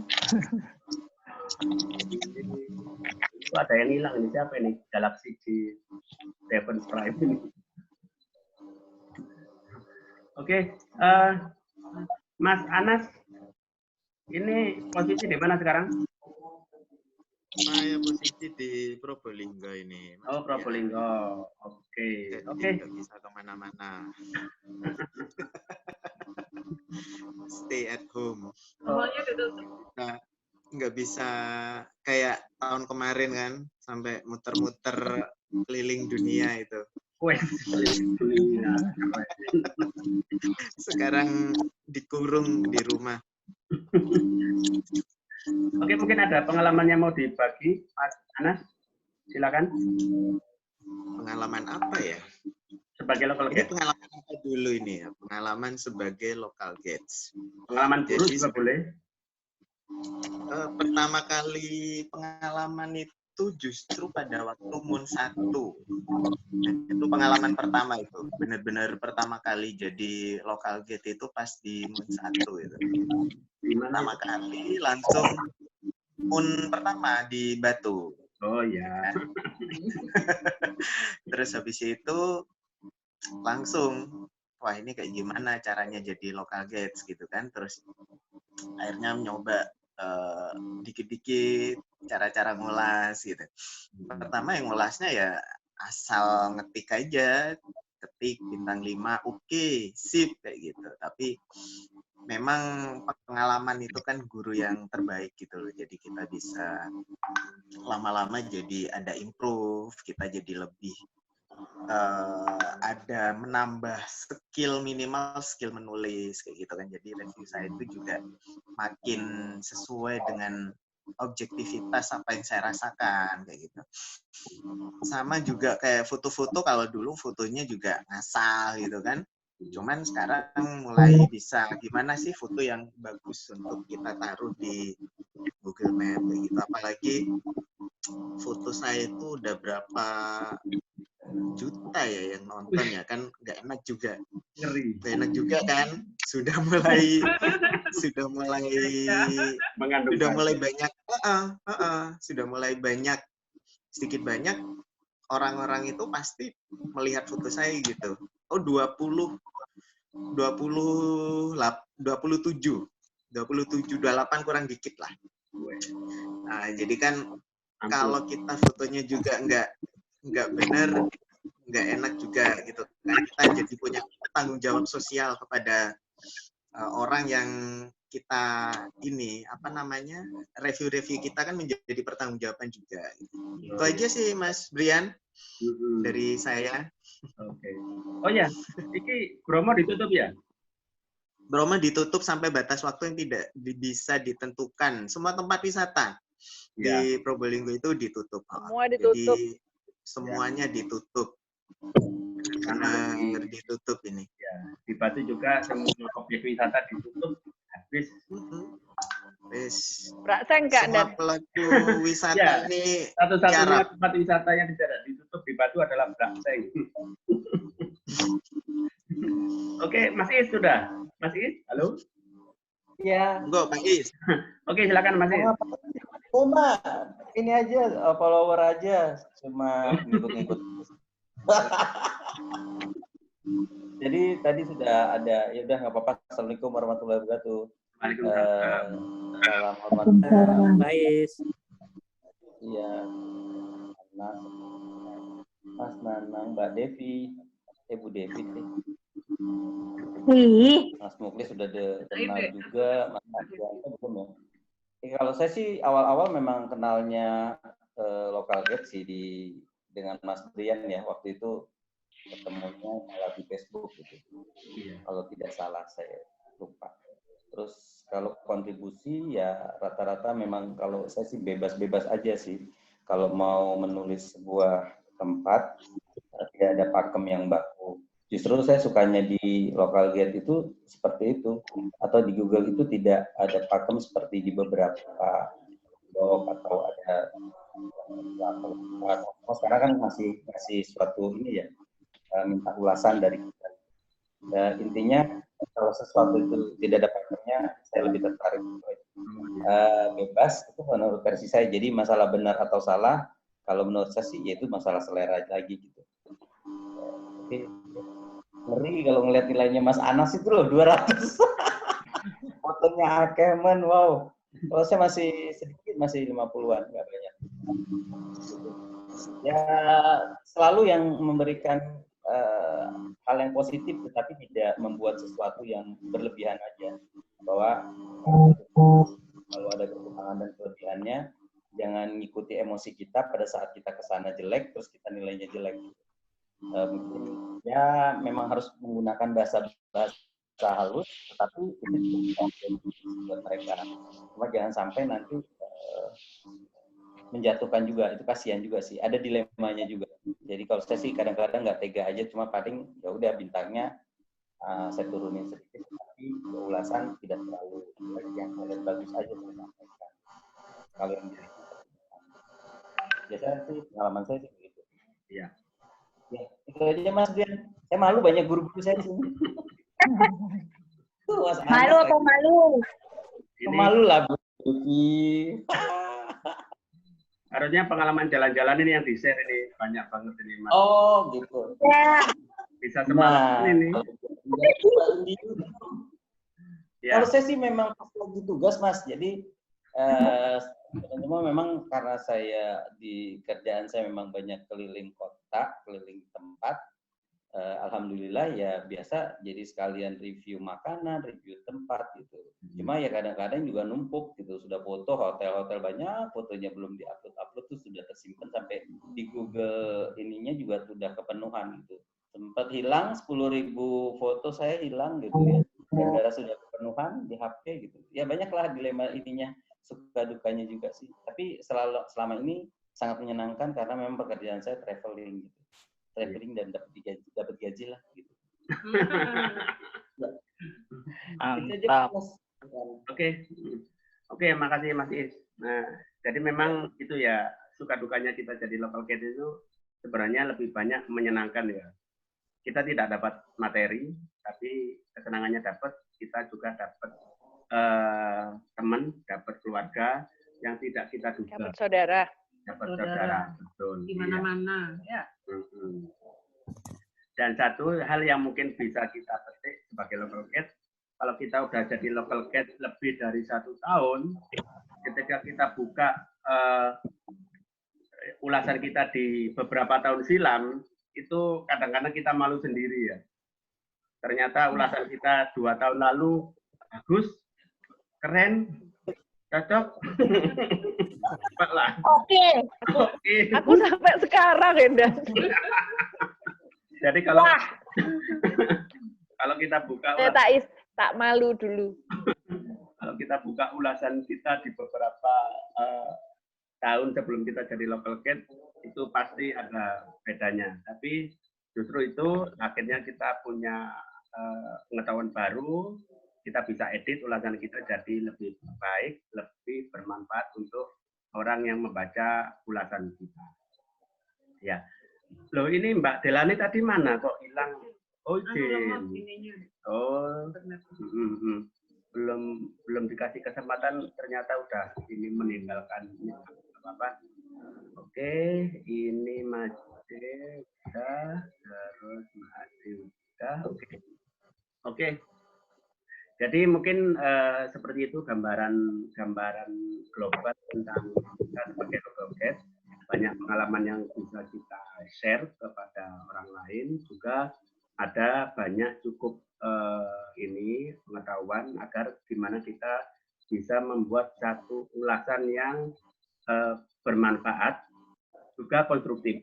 Itu ada yang hilang, ini siapa ini? Galaxy G7 Prime ini. Oke, Mas Anas, ini posisi di mana sekarang? Saya posisi di Probolinggo ini. Oh, Probolinggo. Oke. Oke. Nggak bisa kemana-mana. Stay at home. Nah, nggak bisa kayak tahun kemarin kan, sampai muter-muter keliling dunia itu. Keliling dunia. Sekarang dikurung di rumah. Oke, mungkin ada pengalaman yang mau dibagi, Mas Anas. Silakan. Pengalaman apa ya? Sebagai local Ini gate. pengalaman apa dulu ini ya? Pengalaman sebagai local gates. Pengalaman buruk juga boleh. Pertama kali pengalaman itu justru pada waktu MUN 1. Itu pengalaman pertama itu. Benar-benar pertama kali jadi local gate itu pas di MUN 1 itu. Pertama kali langsung MUN pertama di Batu. Oh ya. Terus habis itu langsung, wah ini kayak gimana caranya jadi local gates gitu kan. Terus akhirnya nyoba dikit-dikit cara-cara ngulas gitu. Pertama yang ngulasnya ya asal ngetik aja, ketik bintang 5, oke, sip kayak gitu. Tapi memang pengalaman itu kan guru yang terbaik gitu loh. Jadi kita bisa lama-lama jadi ada improve, kita jadi lebih ada menambah skill, minimal skill menulis kayak gitu kan. Jadi review saya itu juga makin sesuai dengan objektivitas apa yang saya rasakan kayak gitu. Sama juga kayak foto-foto, kalau dulu fotonya juga ngasal gitu kan. Cuman sekarang mulai bisa gimana sih foto yang bagus untuk kita taruh di Google Map begitu. Apalagi foto saya itu udah berapa juta ya yang nonton ya, kan nggak enak juga. Nggak enak juga kan, sudah mulai banyak, sudah mulai banyak, sedikit banyak orang-orang itu pasti melihat foto saya gitu. Oh 27, 28 kurang dikit lah. Nah, jadi kan kalau kita fotonya juga nggak benar, nggak enak juga gitu. Nah, kita jadi punya tanggung jawab sosial kepada orang yang kita ini apa namanya review kita kan menjadi pertanggungjawaban juga. Itu aja sih Mas Brian dari saya. Oke. Oh ya, ini Bromo ditutup ya? Bromo ditutup sampai batas waktu yang tidak bisa ditentukan. Semua tempat wisata di Probolinggo itu ditutup. Semua ditutup. Jadi semuanya ditutup. Karena ditutup ini. Ya, di Batu juga semua objek wisata ditutup habis. Semua pelaku wisata ini satu-satunya tempat wisata yang tidak ditutup di Batu adalah Brakseng. Oke, Mas Is sudah. Mas Is, halo? Iya. Enggak, Pak Is. Oke, silakan Mas Is. Cuma ini aja follower aja, cuma ngikut-ngikut. Jadi tadi sudah ada, ya udah nggak apa-apa. Assalamualaikum warahmatullahi wabarakatuh. Waalaikumsalam. Salam hormat Mbak Is. Iya. Mas Nanang, Mbak Devi, Bu Devi nih. Mas Muklis sudah kenal juga, Mas Adrian belum ya? Kalau saya sih awal-awal memang kenalnya Local Gate sih dengan Mas Brian ya, waktu itu ketemunya malah di Facebook gitu. Kalau tidak salah saya lupa. Terus kalau kontribusi ya rata-rata memang kalau saya sih bebas-bebas aja sih. Kalau mau menulis sebuah tempat tidak ada pakem yang baku. Justru saya sukanya di Local Gate itu seperti itu, atau di Google itu tidak ada pakem seperti di beberapa blog atau ada sekarang kan masih suatu ini ya, minta ulasan dari kita. Intinya kalau sesuatu itu tidak ada pakemnya, saya lebih tertarik bebas itu menurut versi saya. Jadi masalah benar atau salah, kalau menurut saya sih yaitu masalah selera lagi gitu. Tapi ngeri kalau ngeliat nilainya Mas Anas itu loh 200. Fotonya Akemen, wow. Kalau saya masih sedikit, masih 50-an, nggak banyak. Ya selalu yang memberikan hal yang positif, tetapi tidak membuat sesuatu yang berlebihan aja. Bahwa kalau ada kekurangan dan kelebihannya, jangan ngikuti emosi kita pada saat kita kesana jelek, terus kita nilainya jelek. Mungkin ya memang harus menggunakan bahasa halus, tetapi itu buat mereka. Cuma jangan sampai nanti menjatuhkan juga, itu kasihan juga sih. Ada dilemanya juga. Jadi kalau saya sih kadang-kadang nggak tega aja, cuma paling ya udah bintangnya saya turunin sedikit, tapi ulasan tidak terlalu yang saya bagus aja saya sampaikan. Kalau yang biasanya sih pengalaman saya sih begitu. Iya. Ya, itu aja Mas Brian. Saya malu banyak guru-guru saya di sini. Malu apa malu? Malu lah Bu. Harusnya pengalaman jalan-jalan ini yang di-share ini banyak banget ini Mas. Oh gitu. Ya. Bisa semangat ini. Ya. Kalau saya sih memang pas lagi tugas Mas. Jadi cuma memang karena saya di kerjaan saya memang banyak keliling kota, keliling tempat. Alhamdulillah ya biasa jadi sekalian review makanan, review tempat gitu. Cuma ya kadang-kadang juga numpuk gitu, sudah foto hotel-hotel banyak, fotonya belum diupload tuh sudah tersimpan sampai di Google ininya juga sudah kepenuhan gitu. Sempat hilang 10.000 foto saya hilang gitu ya. Gara-gara sudah kepenuhan di HP gitu. Ya banyaklah dilema ininya, suka dukanya juga sih. Tapi selama ini sangat menyenangkan karena memang pekerjaan saya traveling gitu. Traveling dan dapat gaji lah gitu. Mantap. Oke, makasih Mas Is. Nah, jadi memang itu ya suka dukanya kita jadi local guide itu sebenarnya lebih banyak menyenangkan ya. Kita tidak dapat materi, tapi kesenangannya dapat. Kita juga dapat teman, dapat keluarga yang tidak kita duga. Dapat saudara. Dapat saudara, betul. Di mana-mana, ya. Dan satu hal yang mungkin bisa kita petik sebagai local guide, kalau kita udah jadi local guide lebih dari 1 tahun, ketika kita buka ulasan kita di beberapa tahun silam, itu kadang-kadang kita malu sendiri ya. Ternyata ulasan kita 2 tahun lalu bagus, keren, cocok. Oke. Aku sampai sekarang, Enda. Jadi kalau kalau kita buka tak malu dulu. Kalau kita buka ulasan kita di beberapa tahun sebelum kita jadi local guide, itu pasti ada bedanya. Tapi justru itu akhirnya kita punya pengetahuan baru, kita bisa edit ulasan kita jadi lebih baik, lebih bermanfaat untuk orang yang membaca ulasan kita. Ya. Loh, ini Mbak Delani tadi mana kok hilang? Oh, izin. Oh, belum dikasih kesempatan, ternyata udah ini meninggalkan apa? Oke, ini Mas udah, terus Mas udah, oke. Jadi mungkin seperti itu gambaran global tentang kita sebagai local guide. Banyak pengalaman yang bisa kita share kepada orang lain, juga ada banyak cukup pengetahuan agar gimana kita bisa membuat satu ulasan yang bermanfaat, juga konstruktif.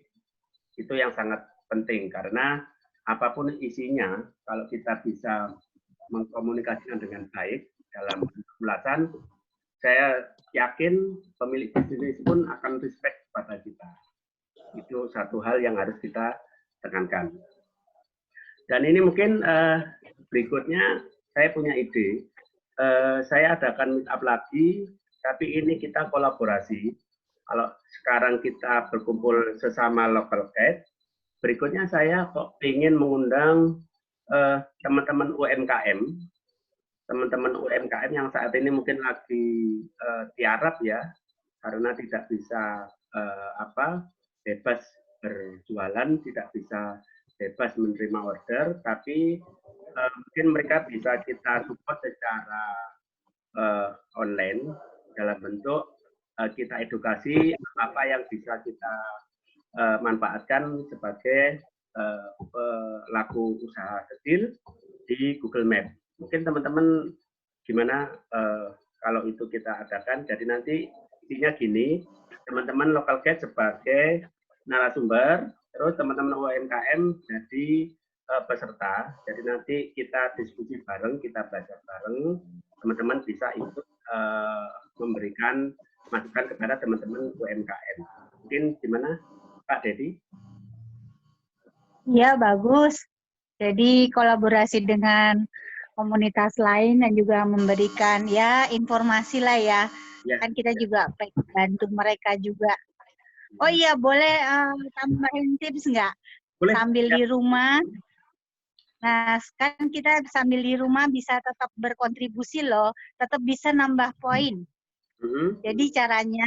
Itu yang sangat penting, karena apapun isinya, kalau kita bisa mengkomunikasikan dengan baik dalam ulasan, saya yakin pemilik bisnis pun akan respect pada kita. Itu satu hal yang harus kita tekankan. Dan ini mungkin berikutnya saya punya ide. Saya adakan meet up lagi, tapi ini kita kolaborasi. Kalau sekarang kita berkumpul sesama local guide, berikutnya saya kok ingin mengundang teman-teman UMKM, yang saat ini mungkin lagi tiarap ya, karena tidak bisa bebas berjualan, tidak bisa bebas menerima order, tapi mungkin mereka bisa kita support secara online dalam bentuk kita edukasi apa yang bisa kita manfaatkan sebagai pelaku usaha kecil di Google Map. Mungkin teman-teman gimana kalau itu kita adakan. Jadi nanti intinya gini, teman-teman local guide sebagai narasumber, terus teman-teman UMKM jadi peserta. Jadi nanti kita diskusi bareng, kita belajar bareng, teman-teman bisa ikut memberikan masukan kepada teman-teman UMKM. Mungkin gimana Pak Dedi? Ya, bagus. Jadi kolaborasi dengan komunitas lain dan juga memberikan ya informasi lah ya. Kan kita juga bantu mereka juga. Oh iya, boleh tambahin tips nggak? Boleh. Sambil di rumah. Nah, kan kita sambil di rumah bisa tetap berkontribusi loh, tetap bisa nambah poin. Jadi caranya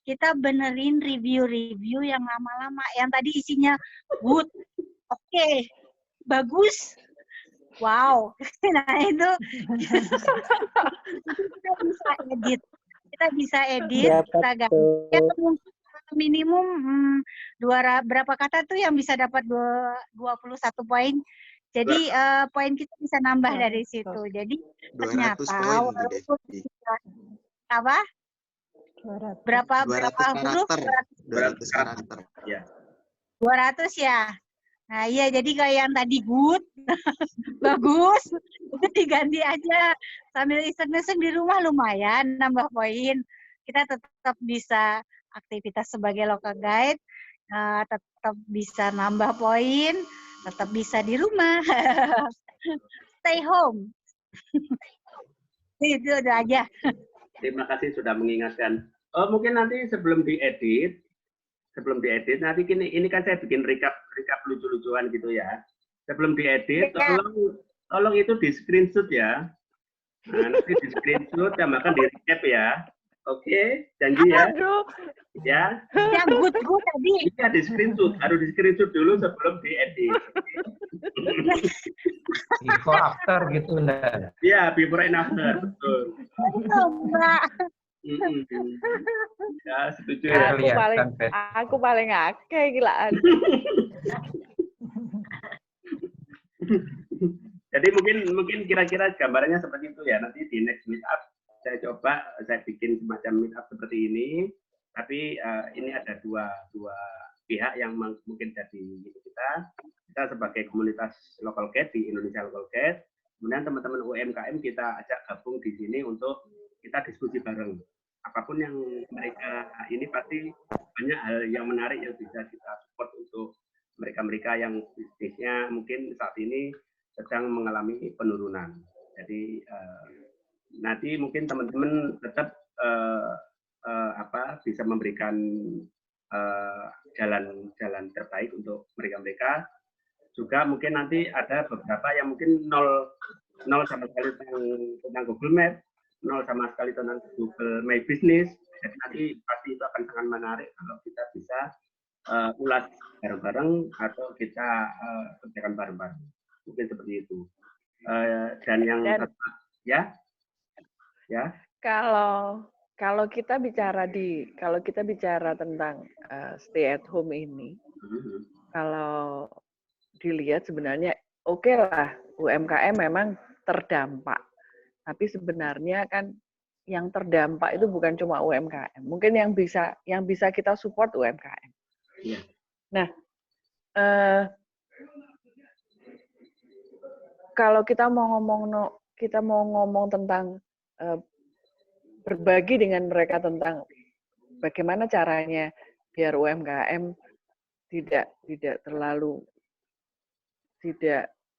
kita benerin review-review yang lama-lama, yang tadi isinya good, oke, bagus, wow. Nah itu kita bisa edit. Kita bisa edit, kita ganti minimum berapa kata tuh yang bisa dapat 21 poin. Jadi poin kita bisa nambah dari situ. Jadi ternyata walaupun kita apa? Berapa huruf? 200 karakter. Ya. 200 ya. Nah, iya, jadi kayak yang tadi good, bagus, itu diganti aja. Sambil iseng-iseng di rumah lumayan, nambah poin. Kita tetap bisa aktivitas sebagai local guide, tetap bisa nambah poin, tetap bisa di rumah. Stay home. Itu udah aja. Terima kasih sudah mengingatkan. Oh, mungkin nanti sebelum diedit nanti ini kan saya bikin recap lucu-lucuan gitu ya. Sebelum diedit, tolong itu di screenshot ya. Nah, nanti di screenshot tambahkan di recap ya. Oke, janji ya. Ya. Yang good tadi. Iya, di screenshot. Harus di screenshot dulu sebelum diedit. Before after gitu nah. Iya, before and after, betul. Betul, Mbak. Ya, setuju ya. Aku paling akeh gilaan. Jadi mungkin kira-kira gambarannya seperti itu ya. Nanti di next meetup saya bikin semacam meetup seperti ini. Tapi ini ada dua pihak yang mungkin jadi kita sebagai komunitas local cat di Indonesia Local Cat. Kemudian teman-teman UMKM kita ajak gabung di sini untuk kita diskusi bareng. Apapun yang mereka ini pasti banyak hal yang menarik yang bisa kita support untuk mereka-mereka yang bisnisnya mungkin saat ini sedang mengalami penurunan. Jadi nanti mungkin teman-teman tetap bisa memberikan jalan terbaik untuk mereka-mereka. Juga mungkin nanti ada beberapa yang mungkin nol sama sekali tentang Google Map, nol sama sekali tentang Google My Business. Jadi nanti pasti itu akan sangat menarik kalau kita bisa ulas bareng-bareng atau kita kerjakan bareng-bareng. Mungkin seperti itu. Dan yang ya. Kalau kita bicara tentang stay at home ini, kalau dilihat sebenarnya oke lah UMKM memang terdampak. Tapi sebenarnya kan yang terdampak itu bukan cuma UMKM. Mungkin yang bisa kita support UMKM. Iya. Nah, kalau kita mau ngomong tentang berbagi dengan mereka tentang bagaimana caranya biar UMKM tidak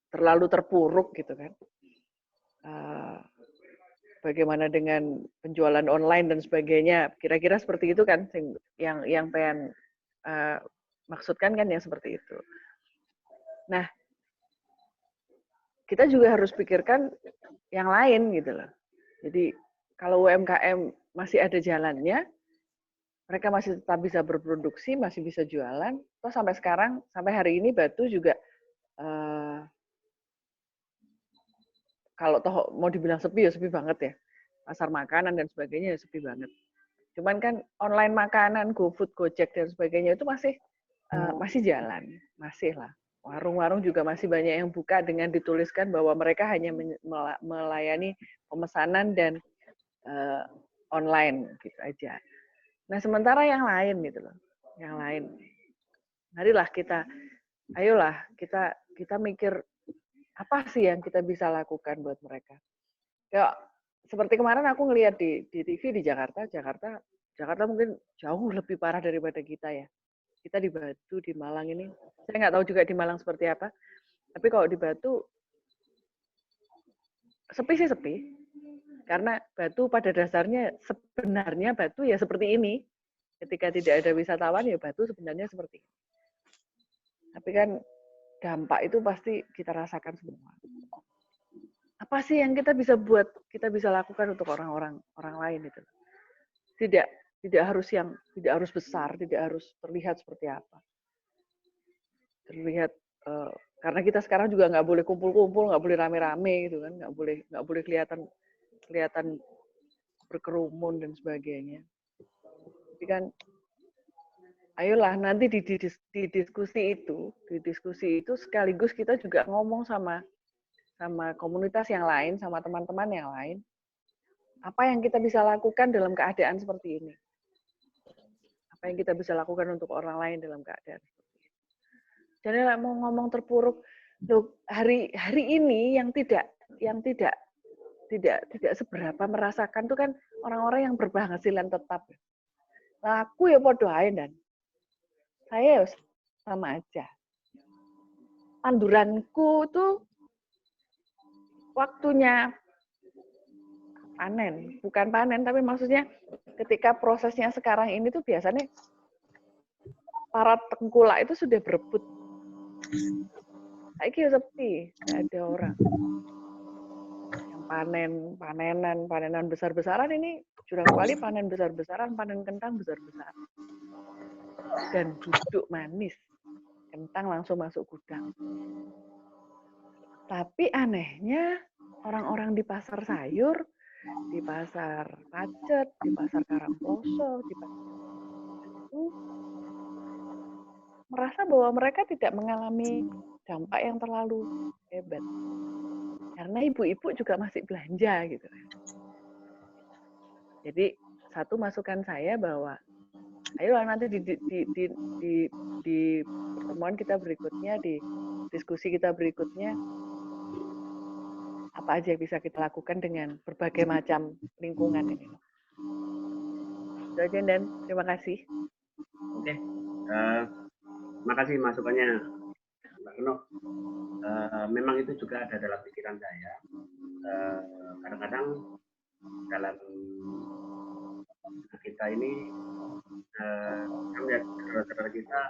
terlalu terpuruk gitu kan. Bagaimana dengan penjualan online dan sebagainya, kira-kira seperti itu kan yang pengen maksudkan kan yang seperti itu. Nah, kita juga harus pikirkan yang lain gitu loh. Jadi kalau UMKM masih ada jalannya, mereka masih tetap bisa berproduksi, masih bisa jualan. Toh sampai sekarang, sampai hari ini Batu juga kalau toh mau dibilang sepi ya sepi banget ya. Pasar makanan dan sebagainya ya sepi banget. Cuman kan online makanan, GoFood, Gojek dan sebagainya itu masih jalan, masih lah. Warung-warung juga masih banyak yang buka dengan dituliskan bahwa mereka hanya melayani pemesanan dan online gitu aja. Nah, sementara yang lain gitu loh. Yang lain. Marilah ayolah kita mikir apa sih yang kita bisa lakukan buat mereka. Kayak seperti kemarin aku ngelihat di TV di Jakarta mungkin jauh lebih parah daripada kita ya. Kita di Batu, di Malang ini, saya nggak tahu juga di Malang seperti apa. Tapi kalau di Batu, sepi sih sepi. Karena Batu pada dasarnya, sebenarnya Batu ya seperti ini. Ketika tidak ada wisatawan, ya Batu sebenarnya seperti ini. Tapi kan dampak itu pasti kita rasakan semua. Apa sih yang kita bisa lakukan untuk orang lain itu? Tidak harus besar, tidak harus terlihat seperti apa. Terlihat karena kita sekarang juga nggak boleh kumpul-kumpul, nggak boleh rame-rame gitu kan, nggak boleh kelihatan berkerumun dan sebagainya. Jadi kan, ayolah nanti di diskusi itu sekaligus kita juga ngomong sama komunitas yang lain, sama teman-teman yang lain, apa yang kita bisa lakukan dalam keadaan seperti ini. Apa yang kita bisa lakukan untuk orang lain dalam keadaan seperti ini. Jadi mau ngomong terpuruk, loh, hari ini yang tidak seberapa merasakan itu kan orang-orang yang berpenghasilan tetap. Nah, aku ya podo ae dan saya sama aja. tanduranku tuh waktunya panen, bukan panen, tapi maksudnya ketika prosesnya sekarang ini tuh biasanya para tengkulak itu sudah berebut. Saiki sepi, nggak ada orang. Yang panenan besar-besaran ini jurang kuali panen besar-besaran, panen kentang besar-besaran. Dan duduk manis. Kentang langsung masuk gudang. Tapi anehnya orang-orang di pasar sayur, di pasar Pacet, di pasar Karangploso, di pasar itu merasa bahwa mereka tidak mengalami dampak yang terlalu hebat. Karena ibu-ibu juga masih belanja gitu. Jadi satu masukan saya bahwa ayo nanti di pertemuan kita berikutnya, di diskusi kita berikutnya, apa aja yang bisa kita lakukan dengan berbagai macam lingkungan ini. Itu aja, dan terima kasih. Oke, makasih masukannya, Mbak Keno. Memang itu juga ada dalam pikiran saya. Kadang-kadang dalam kita ini melihat saudara-saudara kita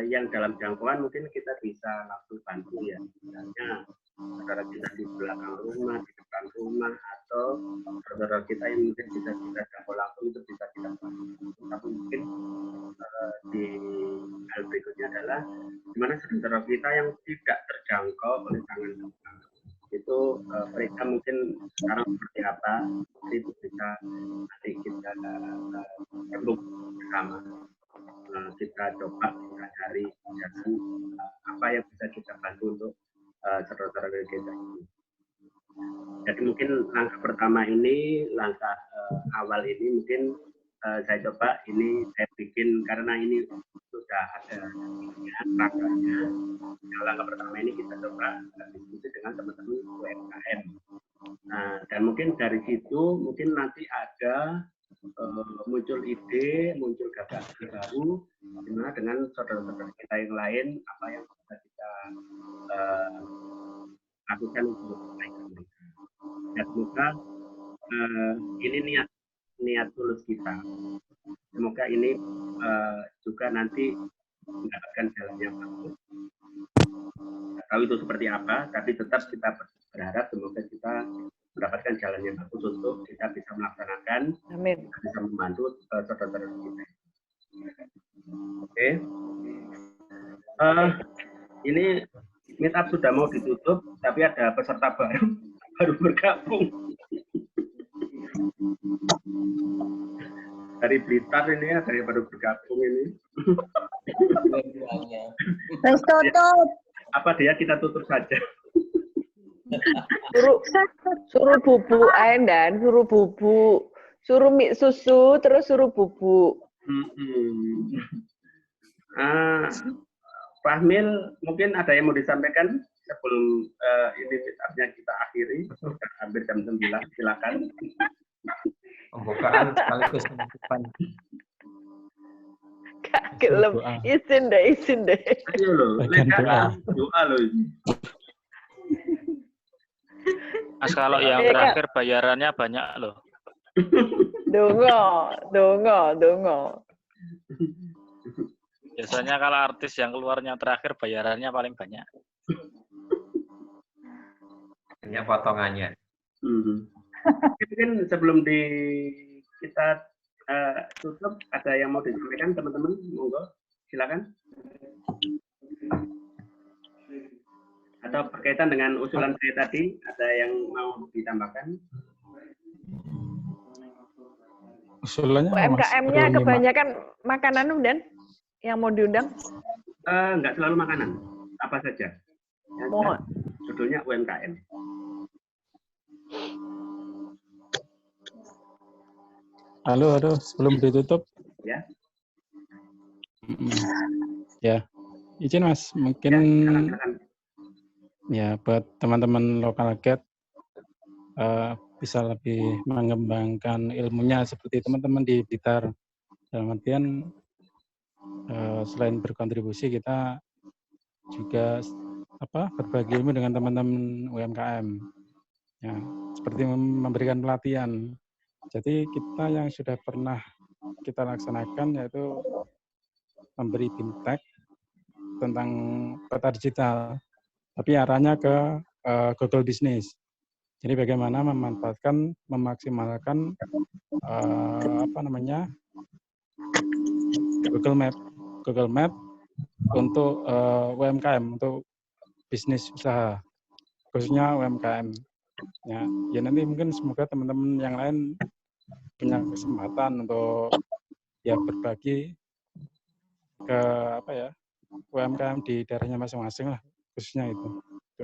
yang dalam jangkauan mungkin kita bisa langsung bantu ya. Misalnya saudara kita di belakang rumah, di depan rumah, atau saudara kita yang mungkin bisa kita jangkau langsung itu bisa kita bantu. Tapi mungkin di hal berikutnya adalah di mana saudara kita yang tidak terjangkau oleh tangan Tuhan. Itu mereka mungkin sekarang seperti apa, itu bisa nanti kita perlu bersama. Kita coba kita cari jalan apa yang bisa kita bantu untuk saudara-saudara kita ini. Jadi mungkin langkah pertama ini, langkah awal ini mungkin saya coba ini saya bikin karena ini sudah ada ragamnya. Langkah pertama ini kita coba diskusi dengan teman-teman UMKM. Dan mungkin dari situ mungkin nanti ada muncul ide, muncul gagasan baru, dimana dengan saudara-saudara kita yang lain apa yang bisa kita lakukan untuk mereka. Dan semoga ini niat tulus kita. Semoga ini juga nanti mendapatkan jalan yang bagus. Tidak tahu itu seperti apa, tapi tetap kita berharap semoga kita mendapatkan jalan yang bagus untuk kita bisa melaksanakan, amin, bisa membantu saudara-saudara kita. Oke. Ini meet up sudah mau ditutup, tapi ada peserta baru bergabung. Dari Blitar ini ya, dari baru bergabung ini. Tutup. Apa dia kita tutup saja? Suruh bubuk dan suruh bubuk, suruh mie susu, terus suruh bubuk. Fahmil, mungkin ada yang mau disampaikan sebelum ini meetupnya kita akhiri, hampir jam 9, silakan. Pembukaan sekaligus penutupan. Kak gelem, izin deh. Ayo loh, doa loh. Mas, kalau yang terakhir bayarannya banyak loh. Dongo. Biasanya kalau artis yang keluarnya terakhir bayarannya paling banyak. Banyak potongannya. Mungkin sebelum kita tutup, ada yang mau disampaikan teman-teman? Monggo, silakan. Atau berkaitan dengan usulan saya tadi, ada yang mau ditambahkan? Usulannya UMKM-nya kebanyakan makanan dan yang mau diundang? Enggak selalu makanan, apa saja. Judulnya UMKM. Halo, sebelum ditutup. Ya. Ya, izin Mas, mungkin ya buat teman-teman lokal gate bisa lebih mengembangkan ilmunya seperti teman-teman di Blitar. Dalam artian selain berkontribusi kita juga berbagi ilmu dengan teman-teman UMKM. Ya, seperti memberikan pelatihan. Jadi kita yang sudah pernah kita laksanakan yaitu memberi bimtek tentang peta digital, tapi arahnya ke Google Business. Jadi bagaimana memaksimalkan Google Map untuk UMKM, untuk bisnis usaha, khususnya UMKM. Ya nanti mungkin semoga teman-teman yang lain punya kesempatan untuk berbagi ke UMKM di daerahnya masing-masing lah, khususnya itu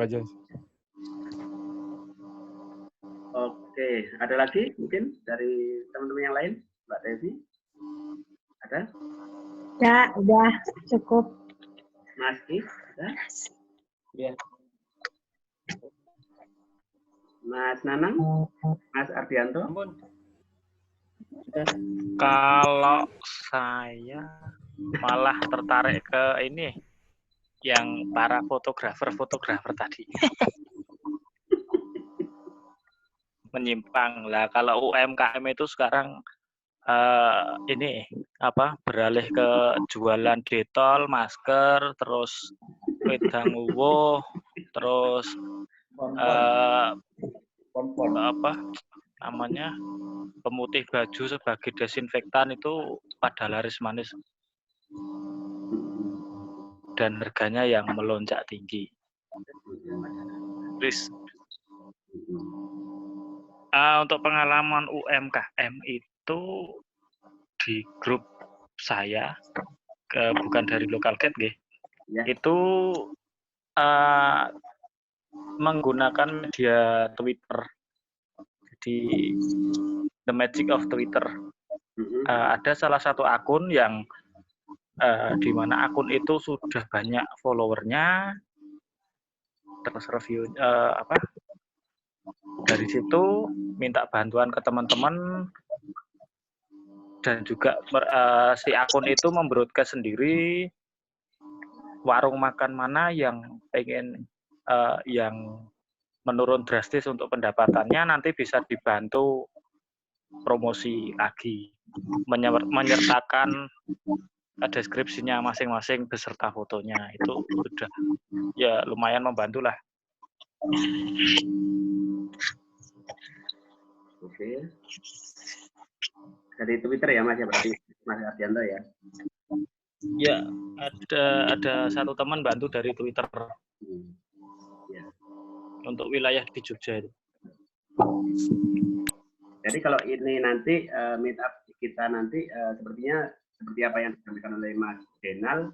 aja. Oke, ada lagi mungkin dari teman-teman yang lain, Mbak Devi? Ada? Ya, udah cukup. Mas Ki, ada? Ya. Mas Nanang, Mas Ardianto. Kalau saya malah tertarik ke ini, yang para fotografer tadi. Menyimpang lah. Kalau UMKM itu sekarang beralih ke jualan detol, masker, terus wedang uwuh, terus pemutih baju sebagai desinfektan itu pada laris manis dan harganya yang melonjak tinggi. Terus untuk pengalaman UMKM itu di grup saya, bukan dari Lokalgate nggih. Itu menggunakan media Twitter. Jadi the magic of Twitter. Ada salah satu akun yang di mana akun itu sudah banyak followernya, terus review dari situ minta bantuan ke teman-teman, dan juga si akun itu membroadcast sendiri warung makan mana yang pengen yang menurun drastis untuk pendapatannya, nanti bisa dibantu promosi lagi, menyertakan deskripsinya masing-masing beserta fotonya. Itu sudah ya lumayan membantu lah. Oke. Dari Twitter ya Mas, ya berarti Mas Ardianto ya? Ya, ada satu teman bantu dari Twitter. Ya. Untuk wilayah di Jogja itu. Jadi kalau ini nanti meet up kita nanti sepertinya seperti apa yang disampaikan oleh Mas Denal,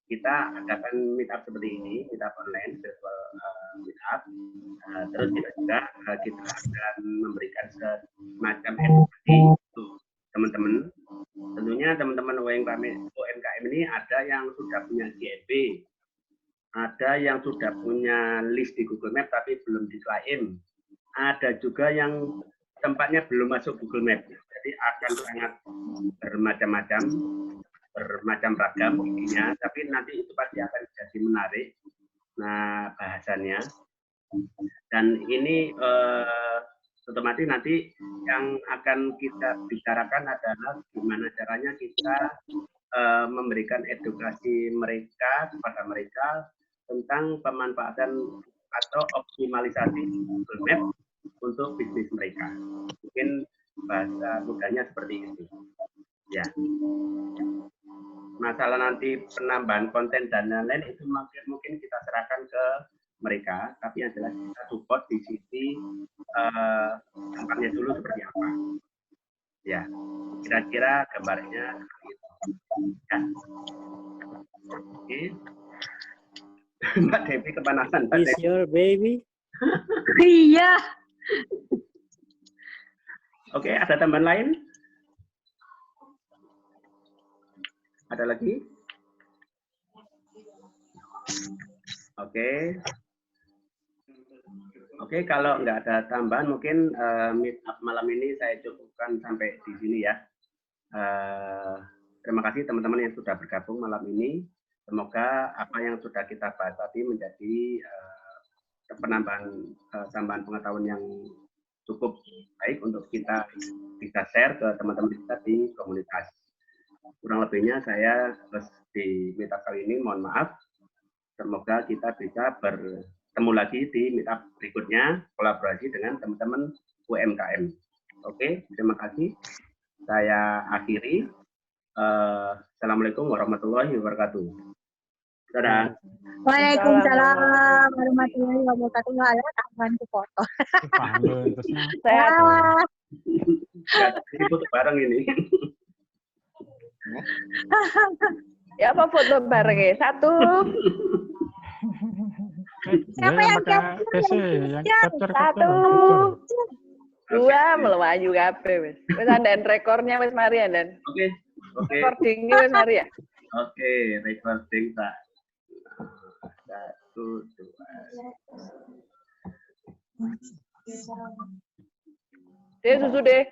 kita adakan meet up seperti ini, meet up online, virtual meet up. Terus kita juga kita akan memberikan semacam edukasi untuk teman-teman. Tentunya teman-teman UMKM ini ada yang sudah punya GMB, ada yang sudah punya list di Google Map tapi belum diklaim, ada juga yang tempatnya belum masuk Google Map. Jadi akan sangat bermacam ragam intinya, tapi nanti itu pasti akan jadi menarik. Nah, bahasannya. Dan ini otomatis nanti yang akan kita bicarakan adalah gimana caranya kita memberikan edukasi mereka kepada mereka tentang pemanfaatan atau optimalisasi Google Map untuk bisnis mereka. Mungkin bahasa mudahnya seperti itu. Ya. Masalah nanti penambahan konten dan lain-lain itu mungkin kita serahkan ke mereka, tapi yang jelas kita support di sisi tampaknya dulu seperti apa. Ya, kira-kira gambarnya seperti itu. Ya. Oke. Mbak Devi kepanasan. Mbak Is Devi. your baby? Iya. Oke, ada tambahan lain? Ada lagi? Oke, kalau nggak ada tambahan, mungkin meet up malam ini saya cukupkan sampai di sini ya. Terima kasih teman-teman yang sudah bergabung malam ini. Semoga apa yang sudah kita bahas tadi menjadi penambahan tambahan pengetahuan yang cukup baik untuk kita bisa share ke teman-teman kita di komunitas. Kurang lebihnya saya di meetup kali ini mohon maaf. Semoga kita bisa bertemu lagi di meetup berikutnya, kolaborasi dengan teman-teman UMKM. Oke, terima kasih. Saya akhiri. Assalamualaikum warahmatullahi wabarakatuh. Dadah. Waalaikumsalam warahmatullahi wabarakatuh. Ada tanganku foto. Sehat. Ini foto bareng ini. Ya apa foto bareng ya? Satu. Siapa yang capture? Satu. Dua melayu kabeh wis. Wis andan rekornya wis mari andan. Oke. Recording wis mari ya. Oke, recording tak. 1, 2. Deh susu deh.